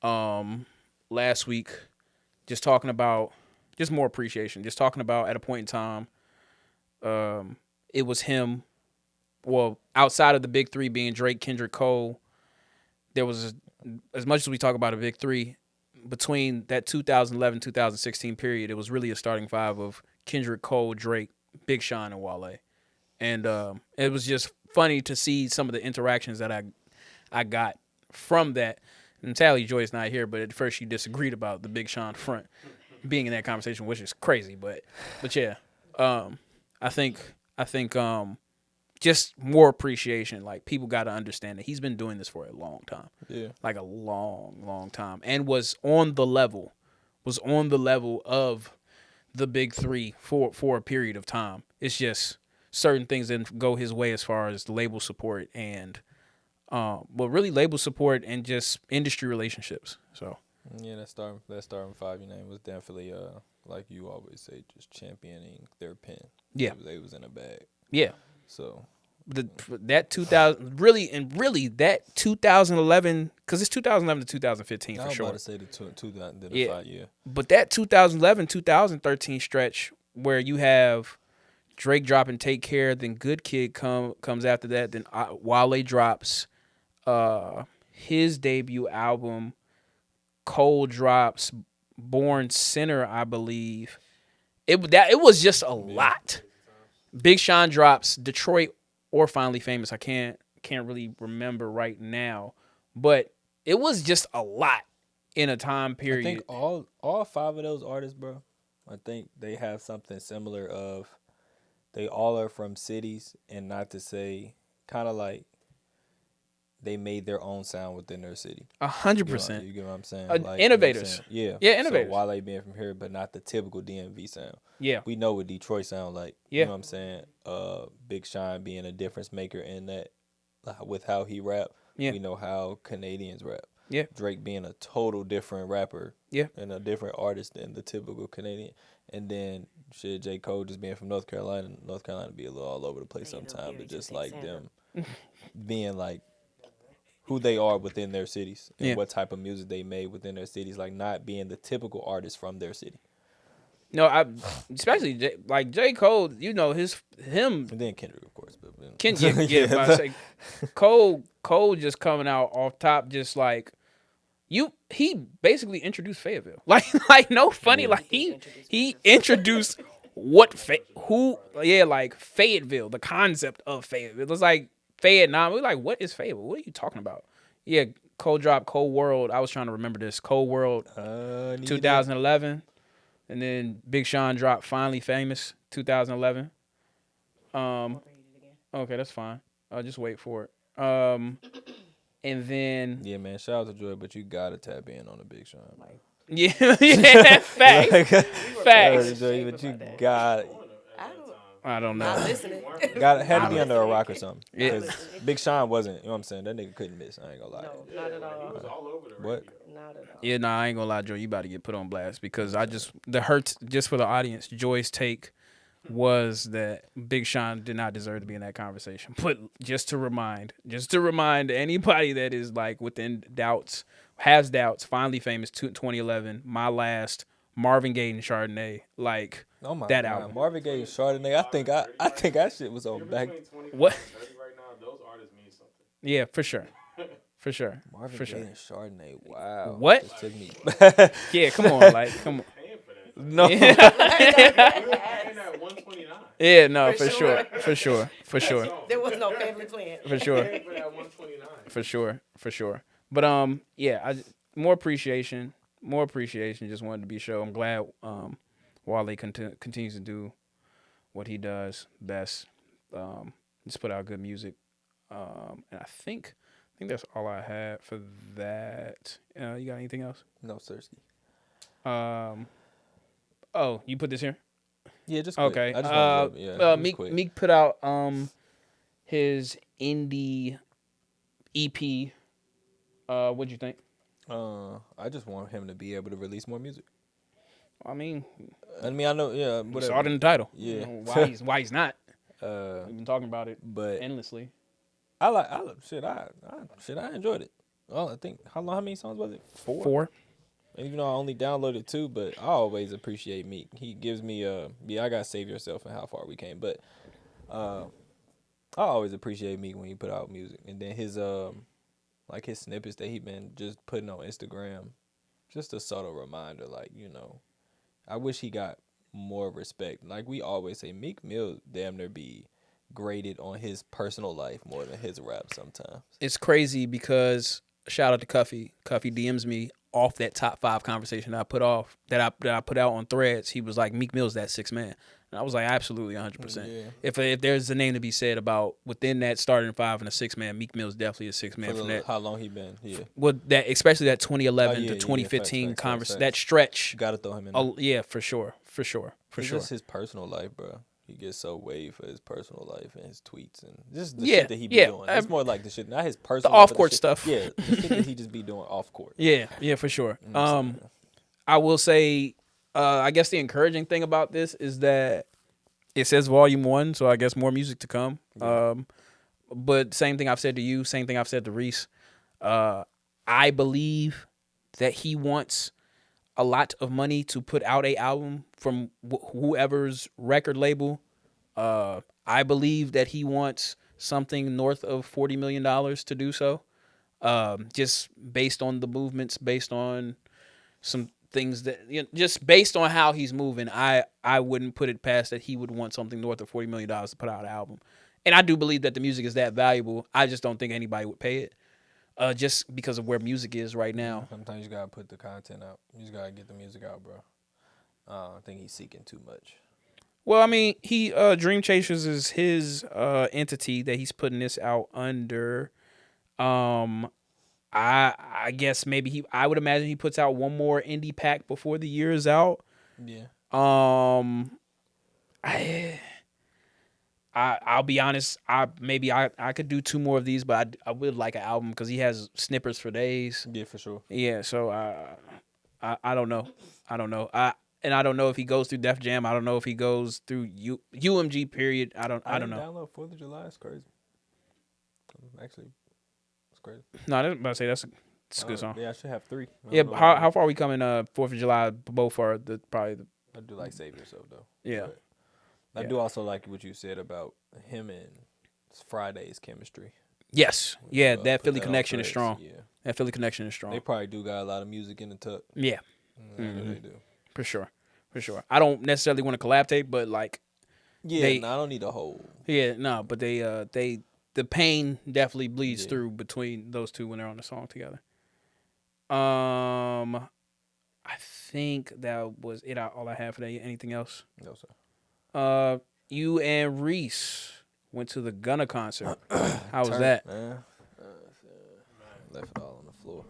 last week, just talking about just more appreciation, just talking about at a point in time, it was him. Well, outside of the big three being Drake, Kendrick, Cole, there was, as much as we talk about a big three, between that 2011-2016 period, it was really a starting five of Kendrick, Cole, Drake, Big Sean, and Wale. And it was just funny to see some of the interactions that I got from that. And Tally Joy's not here, but at first she disagreed about the Big Sean front being in that conversation, which is crazy. But yeah, I think just more appreciation. Like, people got to understand that he's been doing this for a long time. Yeah, like a long, long time, and was on the level of the big three for a period of time. It's just certain things didn't go his way as far as label support and, really label support and just industry relationships. So yeah, that starting five you name was definitely like you always say, just championing their pen. Yeah, they was in a bag. Yeah, so. That 2000 really that 2011, because it's 2011 to 2015 for sure. I was about to say the 2005 year. But that 2011-2013 stretch where you have Drake dropping "Take Care," then "Good Kid" comes after that, then Wale drops his debut album, Cole drops "Born Sinner," I believe. It was just a lot. Big Sean drops Detroit or Finally Famous. I can't really remember right now, but it was just a lot in a time period. I think all 5 of those artists, bro, I think they have something similar of they all are from cities, and not to say kind of like they made their own sound within their city. 100%. You get what I'm saying? Innovators. You know what I'm saying? Yeah, innovators. So Wale being from here, but not the typical DMV sound. Yeah. We know what Detroit sound like. Yeah. You know what I'm saying? Big Sean being a difference maker in that with how he rap. Yeah. We know how Canadians rap. Yeah. Drake being a total different rapper. Yeah. And a different artist than the typical Canadian. And then shit, J. Cole just being from North Carolina. North Carolina be a little all over the place sometimes, but just like them being like who they are within their cities and what type of music they made within their cities, like not being the typical artist from their city. No, especially J. Cole, you know, him. And then Kendrick, of course. But, you know. Kendrick, but I say, Cole just coming out off top, just like he basically introduced Fayetteville. Like no funny, like he introduced Fayetteville, the concept of Fayetteville. It was like Fayetteville. We're like, what is Fayetteville? What are you talking about? Yeah, Cole dropped Cold World. I was trying to remember this. Cold World, 2011. And then Big Sean dropped Finally Famous, 2011. Okay, that's fine. I'll just wait for it. And then yeah, man, shout out to Joy, but you gotta tap in on the Big Sean. Like, yeah, facts. Facts. Joy, but you got. I don't know. Not listening. Had to be under a rock or something. Because Big Sean wasn't, you know what I'm saying? That nigga couldn't miss. I ain't gonna lie. No, not at all. He was all over the What? radio. Not at all. Yeah, nah, I ain't gonna lie, Joy. You about to get put on blast because just for the audience, Joy's take was that Big Sean did not deserve to be in that conversation. But just to remind anybody that is like within doubts, has doubts, Finally Famous 2011, My Last, Marvin Gaye and Chardonnay, like that God. album. Marvin Gaye and Chardonnay. I think that shit was on back. What? Right now, those artists mean something. Yeah, for sure. For sure. Marvin For Gaye sure. and Chardonnay. Wow. What? Just took me. Yeah, come on, like, come on. Paying for that. No. We were paying that 129. Yeah, no, for sure. There was no family plan. For sure. Paying for that 129. For sure. But yeah, more appreciation. Just wanted to be show. I'm glad Wale continues to do what he does best. Just put out good music. And I think that's all I had for that. You got anything else? No, Cersei. Oh, you put this here? Yeah, just quick. Okay. I just wanted to, just quick. Meek put out his indie EP. What'd you think? I just want him to be able to release more music. I mean, I know, yeah, whatever. it's all in the title. Yeah. You know, why he's not? We've been talking about it but endlessly. I enjoyed it. Well, I think how many songs was it? 4. And even though I only downloaded 2, but I always appreciate Meek. He gives me I got Save Yourself and How Far We Came, but I always appreciate Meek when he put out music. And then his like his snippets that he been just putting on Instagram, just a subtle reminder, like, you know, I wish he got more respect. Like we always say, Meek Mill damn near be graded on his personal life more than his rap sometimes. It's crazy because shout out to Cuffy. Cuffy DMs me off that top 5 conversation that I put out on Threads. He was like, Meek Mill's that 6th man. And I was like, absolutely 100%. Yeah. If there's a name to be said about within that starting 5 and a 6th man, Meek Mill's definitely a 6th man from that. How long he been? Yeah. Well, that especially that 2011 to 2015 conversation, that stretch. You gotta throw him in. Yeah, for sure. It's just his personal life, bro. He gets so waved for his personal life and his tweets and just the shit that he be doing. It's more like the shit, not his personal. The off-court stuff. Yeah, the shit that he just be doing off court. Yeah, for sure. I will say, I guess the encouraging thing about this is that it says Volume 1, so I guess more music to come. Yeah. But same thing I've said to you, same thing I've said to Reese. I believe that he wants a lot of money to put out a album from whoever's record label. I believe that he wants something north of $40 million to do so. Just based on the movements, based on some things that, you know, just based on how he's moving, I wouldn't put it past that he would want something north of $40 million to put out an album. And I do believe that the music is that valuable. I just don't think anybody would pay it. just because of where music is right now. Sometimes you gotta put the content out. You just gotta get the music out, bro. I think he's seeking too much. Well, I mean, he Dream Chasers is his entity that he's putting this out under. I guess maybe I would imagine he puts out one more indie pack before the year is out. Yeah. I'll be honest. I could do 2 more of these, but I would like an album because he has snippers for days. Yeah, for sure. Yeah, so I don't know. I don't know. I don't know if he goes through Def Jam. I don't know if he goes through UMG period. I don't know. Download 4th of July. It's crazy. Actually, it's crazy. No, I was about to say that's a good song. Yeah, I should have 3. Yeah, how far are we coming? 4th of July. Both are probably. I do like Save Yourself though. Yeah. I do also like what you said about him and Friday's chemistry. Yes. Yeah, that Philly that connection is threads, strong. Yeah. That Philly connection is strong. They probably do got a lot of music in the tuck. Yeah. They do. For sure. I don't necessarily want to collab tape, but like Yeah, I don't need a whole. Yeah, no, but the pain definitely bleeds through between those two when they're on the song together. I think that was it. All I have for that. Anything else? No, sir. You and Reese went to the Gunna concert. How was that? Man. Left it all on the floor.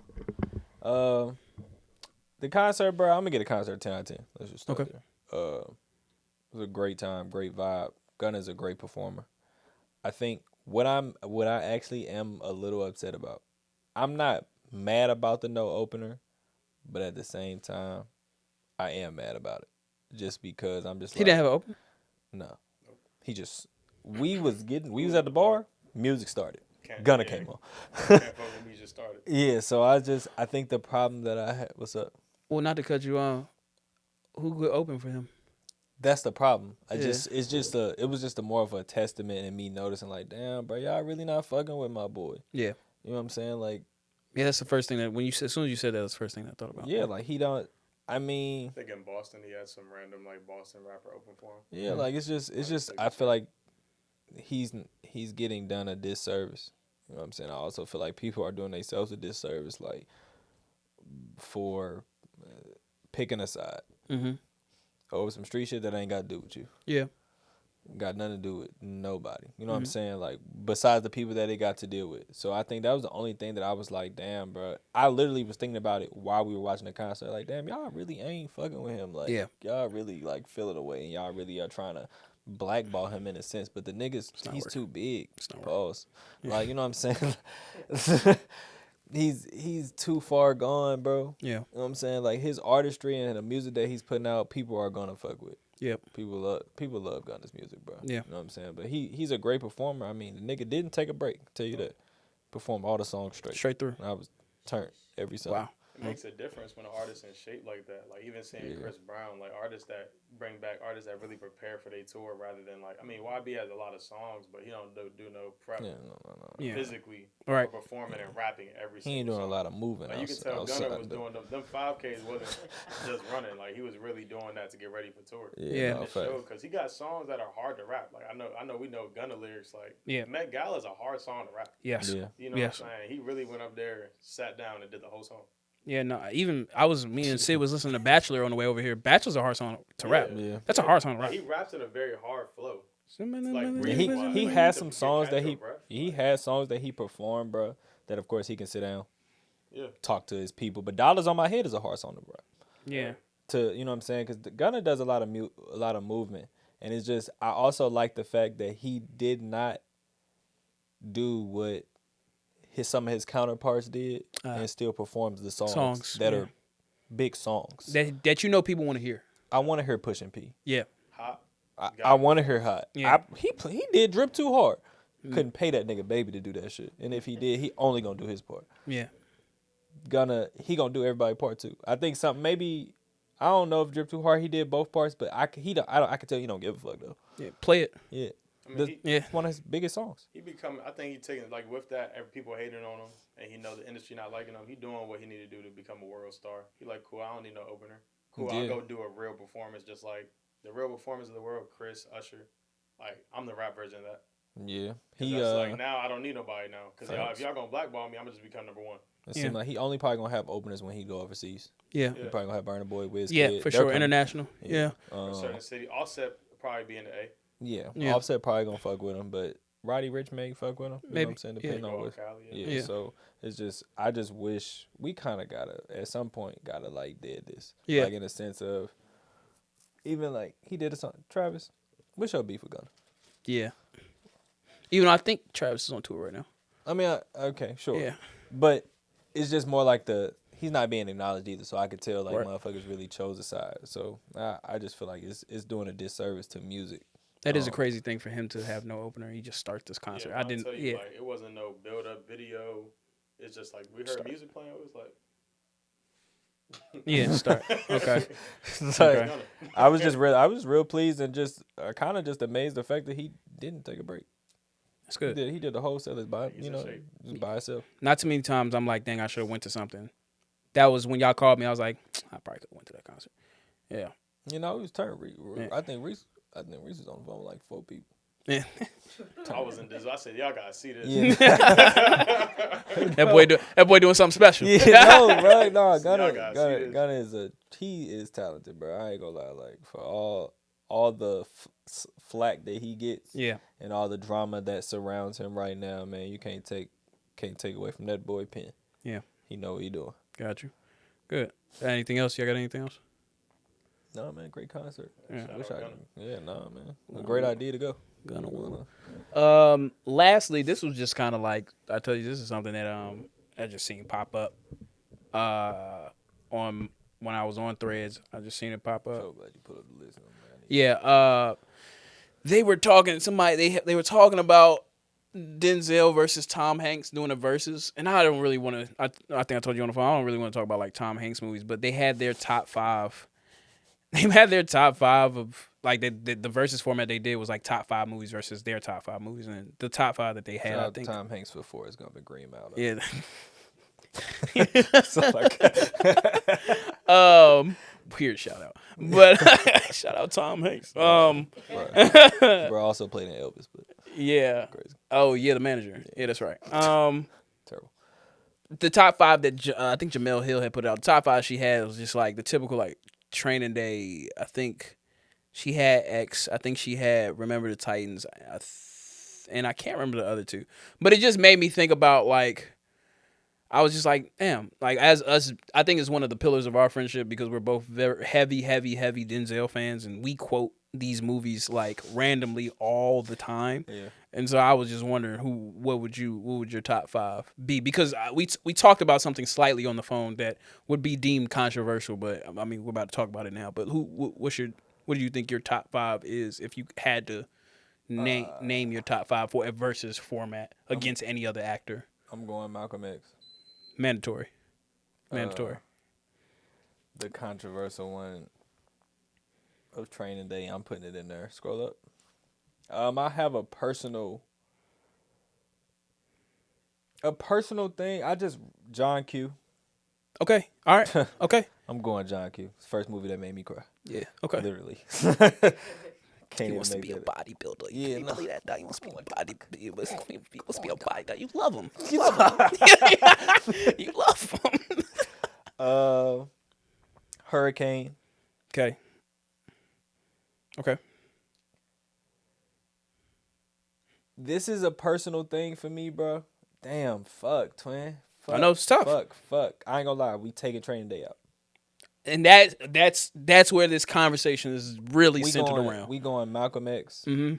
The concert, bro. I'm gonna get a concert 10 out of 10. Let's just start there. It was a great time, great vibe. Gunna's a great performer. I think what I actually am a little upset about. I'm not mad about the no opener, but at the same time, I am mad about it. Just because I'm just. He didn't have an opener? No. He just. We was at the bar. Music started. Gunna came on. Just started. Yeah, so I think the problem that I had. What's up? Well, not to cut you off. Who could open for him? That's the problem. It was just a more of a testament and me noticing like, damn, bro, y'all really not fucking with my boy. Yeah. You know what I'm saying? Like, yeah, that's the first thing that as soon as you said that, that's the first thing I thought about. Yeah, like he don't. I mean, I think in Boston he had some random like Boston rapper open for him. Yeah, like it's just. I feel like he's getting done a disservice. You know what I'm saying? I also feel like people are doing themselves a disservice, like for picking a side over some street shit that ain't got to do with you. Yeah. Got nothing to do with nobody. You know what I'm saying? Like, besides the people that they got to deal with. So I think that was the only thing that I was like, damn, bro. I literally was thinking about it while we were watching the concert. Like, damn, y'all really ain't fucking with him. Like, y'all really, like, feel it away. And y'all really are trying to blackball him in a sense. But the niggas, he's too big. Pause. Like, you know what I'm saying? He's too far gone, bro. Yeah. You know what I'm saying? Like, his artistry and the music that he's putting out, people are going to fuck with. Yep. People love Gunna's music, bro. Yeah. You know what I'm saying? But he's a great performer. I mean, the nigga didn't take a break. I'll tell you that. Performed all the songs straight through. And I was turned every song. Wow. It makes a difference when an artist in shape like that. Like even seeing Chris Brown, like artists that bring back artists that really prepare for their tour rather than like, I mean, YB has a lot of songs, but he don't do no prep physically for performing and rapping every single He ain't doing song. a lot of moving. Like you can tell Gunna was doing them 5Ks wasn't just running. Like he was really doing that to get ready for tour. Yeah. Because he got songs that are hard to rap. Like I know we know Gunna lyrics. Like Met Gala is a hard song to rap. Yes. Yeah. You know what I'm saying? He really went up there, sat down, and did the whole song. Yeah, no, me and Sid was listening to Bachelor on the way over here. Bachelor's a hard song to rap. Yeah. That's a hard song to rap. He raps in a very hard flow. Like, he has some songs that he has songs that he performed, bro, that of course he can sit down, talk to his people. But Dollars on My Head is a hard song to rap. Yeah. You know what I'm saying? Because Gunna does a lot of movement, and it's just I also like the fact that he did not do what some of his counterparts did and still performs the songs that are big songs that people want to hear. I want to hear Pushin' P. Yeah. Hot. I want to hear Hot. Yeah. He did Drip Too Hard. Couldn't pay that nigga Baby to do that shit. And if he did, he only gonna do his part. Yeah. He gonna do everybody part too. I think maybe I don't know if Drip Too Hard he did both parts, but I can tell he don't give a fuck though. Yeah. Play it. Yeah. I mean, one of his biggest songs. I think he taking like with that, people hating on him, and he know the industry not liking him. He doing what he need to do to become a world star. He like, cool. I don't need no opener. Cool. I'll go do a real performance, just like the real performance of the world. Chris, Usher, like I'm the rap version of that. Yeah. He like now I don't need nobody now because if y'all gonna blackball me, I'm gonna just become number one. It seems like he only probably gonna have openers when he go overseas. Yeah. He probably gonna have Burna Boy, Wiz Yeah, Kid. for sure. International. Yeah. For a certain city, Offset probably be in the A. Yeah. Offset probably gonna fuck with him, but Roddy Ricch may fuck with him. You know what I'm saying? Depending on what. Yeah. So it's just I just wish we kind of gotta at some point gotta like did this. Yeah. Like in a sense of even like he did a song. Travis, what's your beef with Gunna? Yeah. Even though I think Travis is on tour right now. I mean, okay, sure. Yeah. But it's just more like he's not being acknowledged either, so I could tell like motherfuckers really chose a side. So I just feel like it's doing a disservice to music. That is a crazy thing for him to have no opener. He just starts this concert. I didn't. Tell you, like, it wasn't no build up video. It's just like we heard music playing. It was like. Yeah, start. Okay. Okay. I was real pleased and just kind of just amazed the fact that he didn't take a break. That's good. He did the whole set by just by himself. Not too many times I'm like, dang, I should have went to something. That was when y'all called me. I was like, I probably could have went to that concert. Yeah. It was turned. I think Reese was on the phone with like 4 people. Yeah. I was in this. I said, y'all gotta see this. Yeah. that boy doing something special. Yeah, no, bro. No, Gunna is talented, bro. I ain't gonna lie. Like for all the flack that he gets, and all the drama that surrounds him right now, man, you can't take away from that boy pen. Yeah, he know what he doing. Got you. Good. Anything else? Y'all got anything else? No, man. Great concert. Yeah, man. A great idea to go. Lastly, this was just kind of like I tell you, this is something that I just seen pop up on when I was on Threads. I just seen it pop up. So glad you put up the list. Yeah, they were talking. They were talking about Denzel versus Tom Hanks doing the verses, and I don't really want to. I think I told you on the phone. I don't really want to talk about like Tom Hanks movies, but they had their top 5. They had their top 5 of like the versus format they did was like top 5 movies versus their top 5 movies, and the top 5 that they had, I think Tom Hanks before is gonna be Green Mountain. Yeah. So like, weird shout out, but shout out Tom Hanks. Bro also played in Elvis, but yeah, crazy. Oh yeah, the manager. Yeah, that's right. Terrible. The top 5 that I think Jamel Hill had put out. The top 5 she had was just like the typical like Training Day. I think she had X. I think she had Remember the Titans. And I can't remember the other 2. But it just made me think about like. I was just like, damn, like as us, I think it's one of the pillars of our friendship because we're both very heavy Denzel fans, and we quote these movies like randomly all the time. Yeah. And so I was just wondering what would your top 5 be? Because we talked about something slightly on the phone that would be deemed controversial, but I mean we're about to talk about it now. But what do you think your top 5 is if you had to name your top 5 for a versus format against any other actor? I'm going Malcolm X. Mandatory. The controversial one of Training Day, I'm putting it in there. Scroll up. I have a personal thing. John Q. Okay. All right. Okay. I'm going John Q. It's the first movie that made me cry. Yeah. Okay. Literally. He wants to be a bodybuilder. You can't believe that, dog. He wants to be a bodybuilder. He wants to be a bodybuilder. You love him. You love him. Hurricane. Okay. This is a personal thing for me, bro. Damn, fuck, twin. Fuck, I know it's tough. Fuck. I ain't gonna lie. We taking Training Day out. And that's where this conversation is really centered around. We going Malcolm X. Mm-hmm.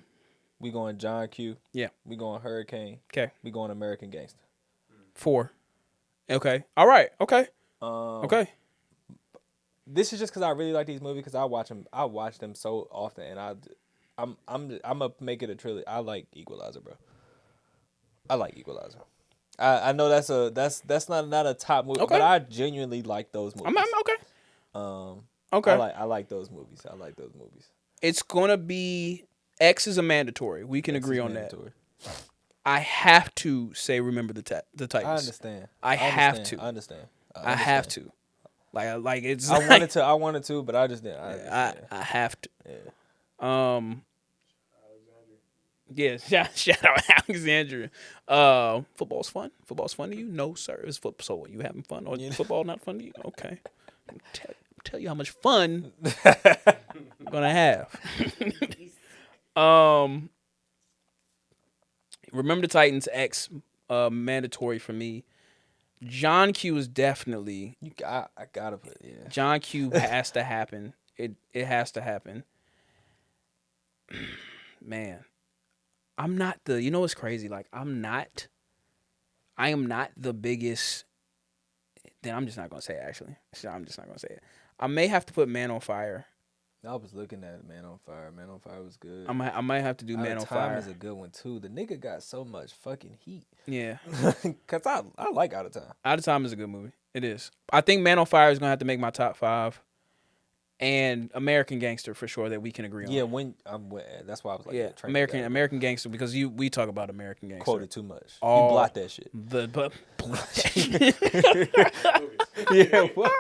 We going John Q. Yeah. We going Hurricane. Okay. We going American Gangster. 4. Okay. All right. Okay. Okay. This is just because I really like these movies because I watch them so often, and I'm gonna make it a trilogy. I like Equalizer, bro. I know that's not a top movie, but I genuinely like those movies. I'm okay. Okay. I like those movies. It's gonna be X is a mandatory. We can agree on that. I have to say, Remember the Titans. I understand. I have to. I understand. I have to. Like it's. I wanted to, but I just didn't. I have to. Yeah. Yeah, shout out Alexandria. Football's fun. Football's fun to you? No, sir. It's football. So what, you having fun? Or football not fun to you? Okay. Tell you how much fun I'm gonna have. Remember the Titans X mandatory for me. John Q is definitely. I gotta put John Q has to happen. It has to happen. Man, I'm not the. You know what's crazy? Like I am not the biggest. Then I'm just not gonna say it, actually. I'm just not gonna say it. I may have to put Man on Fire. I was looking at Man on Fire. Man on Fire was good. I might have to do Man on Fire. Time is a good one too. The nigga got so much fucking heat. Yeah. Cause I like Out of Time. Out of Time is a good movie. It is. I think Man on Fire is gonna have to make my top 5. And American Gangster for sure that we can agree on. Yeah, that's why I was like, yeah, American Gangster because we talk about American Gangster. Quoted too much. You blocked that shit. Block that shit. Yeah, what?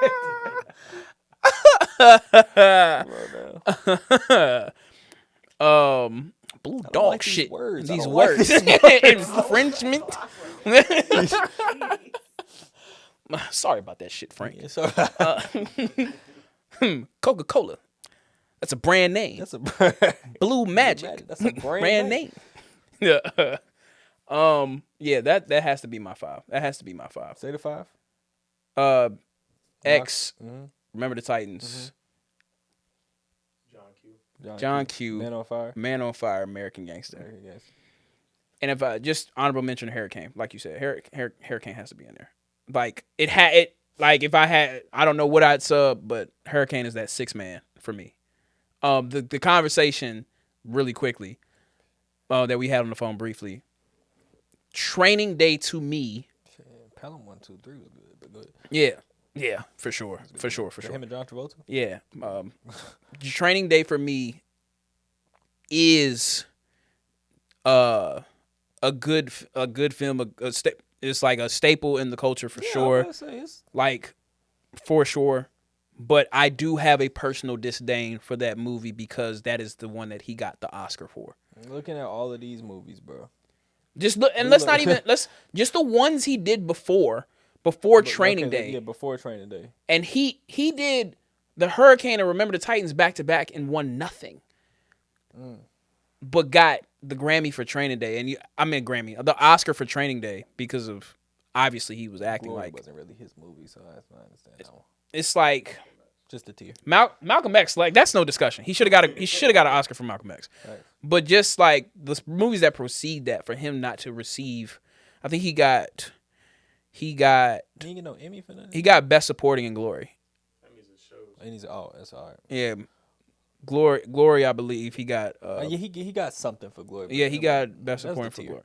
Blue dog like shit. These words. Infringement. Sorry about that shit, Frank. Coca-Cola. That's a brand name. That's a Blue Magic. That's a brand name. Yeah. Yeah, that has to be my 5. That has to be my 5. Say the 5. X. Mm-hmm. Remember the Titans. Mm-hmm. John Q. Man on Fire. American Gangster. And if I just honorable mention Hurricane, like you said, Hurricane has to be in there. Like if I had, I don't know what I'd sub, but Hurricane is that 6 man for me. The conversation really quickly that we had on the phone briefly. Training Day to me. Pelham 1, 2, 3 was good, but good. Yeah, for sure. Him and John Travolta. Yeah, Training Day for me is a good film. It's like a staple in the culture for sure. Like for sure. But I do have a personal disdain for that movie because that is the one that he got the Oscar for. Looking at all of these movies, bro. Just look, and let's just the ones he did before Training Day. Yeah, before Training Day. And he did the Hurricane and Remember the Titans back to back and won nothing. But got the Grammy for Training Day, and the Oscar for Training Day because of obviously he was acting Glory like wasn't really his movie, so I understand that one. It's like just a tear. Malcolm X, like that's no discussion. He should have got an Oscar for Malcolm X. Right. But just like the movies that precede that, for him not to receive, I think he got. He didn't get no Emmy for that. He got Best Supporting in Glory. That's all right. Yeah. Glory, I believe he got. He got something for Glory. Yeah, he got Best Supporting for Glory.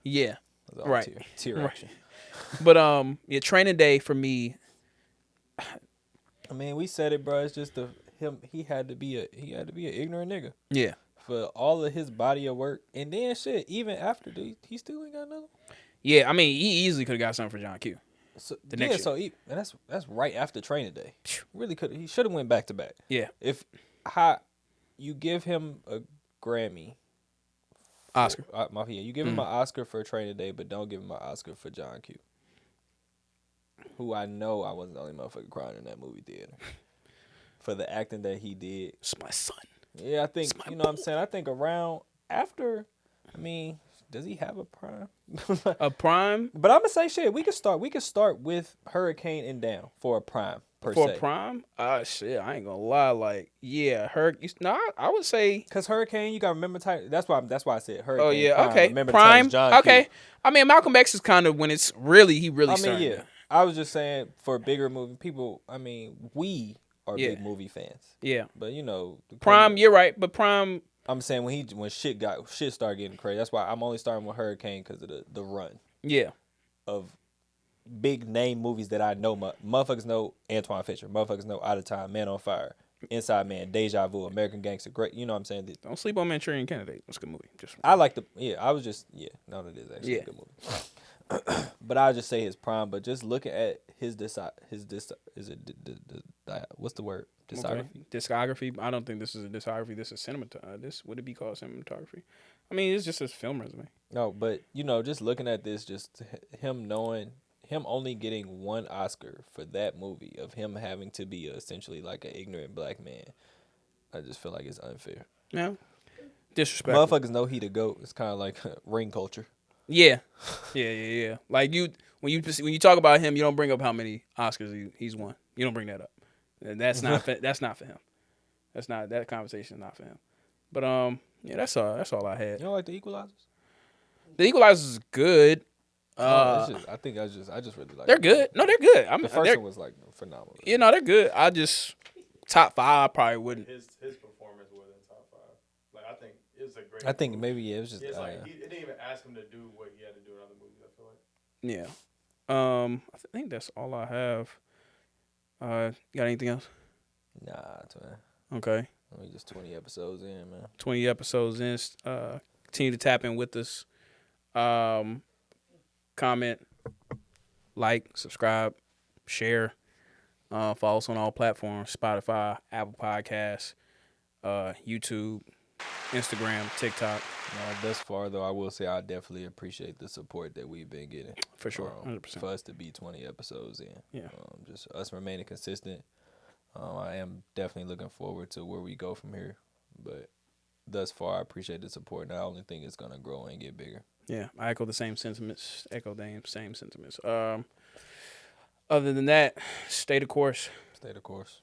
Yeah, right. Tear action. But Training Day for me. I mean, we said it, bro. It's just him. He had to be an ignorant nigga. Yeah. For all of his body of work, and then shit. Even after he still ain't got nothing. Yeah, I mean, he easily could have got something for John Q. Next year. And that's right after Training Day. Really could. He should have went back to back. Yeah. If you give him a Grammy, Oscar. You give him an Oscar for Training Day, but don't give him an Oscar for John Q. Who I know I wasn't the only motherfucker crying in that movie theater for the acting that he did. It's my son. Yeah, I think you know what I'm saying. I think around after. I mean, does he have a prime? A prime? But I'm gonna say shit. We could start with Hurricane and down for a prime per se. For a prime? Shit. I ain't gonna lie. Like, yeah, I would say because Hurricane. You gotta remember. That's why I said Hurricane. Oh yeah, prime. okay. Remember prime. John okay. Q. I mean, Malcolm X is kind of when it's really started. Yeah. I was just saying for a bigger movie, people. I mean, we are big movie fans. Yeah. But you know, prime. You're right, but prime. I'm saying when shit started getting crazy. That's why I'm only starting with Hurricane because of the run. Yeah. Of big name movies that I know. Motherfuckers know Antoine Fisher. Motherfuckers know Out of Time, Man on Fire, Inside Man, Deja Vu, American Gangster. Great. You know what I'm saying? Don't sleep on Manchurian Candidate. It's a good movie. I like I was just. Yeah. No, it is actually a good But I'll just say his prime. But just looking at what's the word? Discography. Okay. Discography. I don't think this is a discography. This is this would it be called cinematography? I mean, it's just his film resume. No, but just looking at this, just him only getting one Oscar for that movie of him having to be essentially like an ignorant black man. I just feel like it's unfair. Yeah. Disrespectful. Motherfuckers know he the GOAT. It's kind of like ring culture. Yeah. Like when you talk about him, you don't bring up how many Oscars he's won. You don't bring that up. And that's not for him. That conversation is not for him. But that's all I had. You don't like The Equalizers? The Equalizers is good. I just really like. They're good. No, they're good. The first one was like phenomenal. They're good. I just top 5 I probably wouldn't. His performance was in top 5. Like I think it was a great. I think maybe it was just. It's like it didn't even ask him to do what he had to do in other movies. I feel like. Yeah. I think that's all I have. Got anything else? Nah, man. Okay. We just 20 episodes in, man. 20 episodes in. Continue to tap in with us. Comment, like, subscribe, share. Follow us on all platforms: Spotify, Apple Podcasts, YouTube, Instagram, TikTok. Thus far, though, I will say I definitely appreciate the support that we've been getting. For sure, 100%. For us to be 20 episodes in. Yeah. Just us remaining consistent. I am definitely looking forward to where we go from here. But thus far, I appreciate the support. And I only think it's going to grow and get bigger. Yeah, I echo the same sentiments. Other than that, stay the course. Stay the course.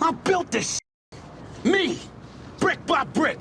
I built this. Me, brick by brick.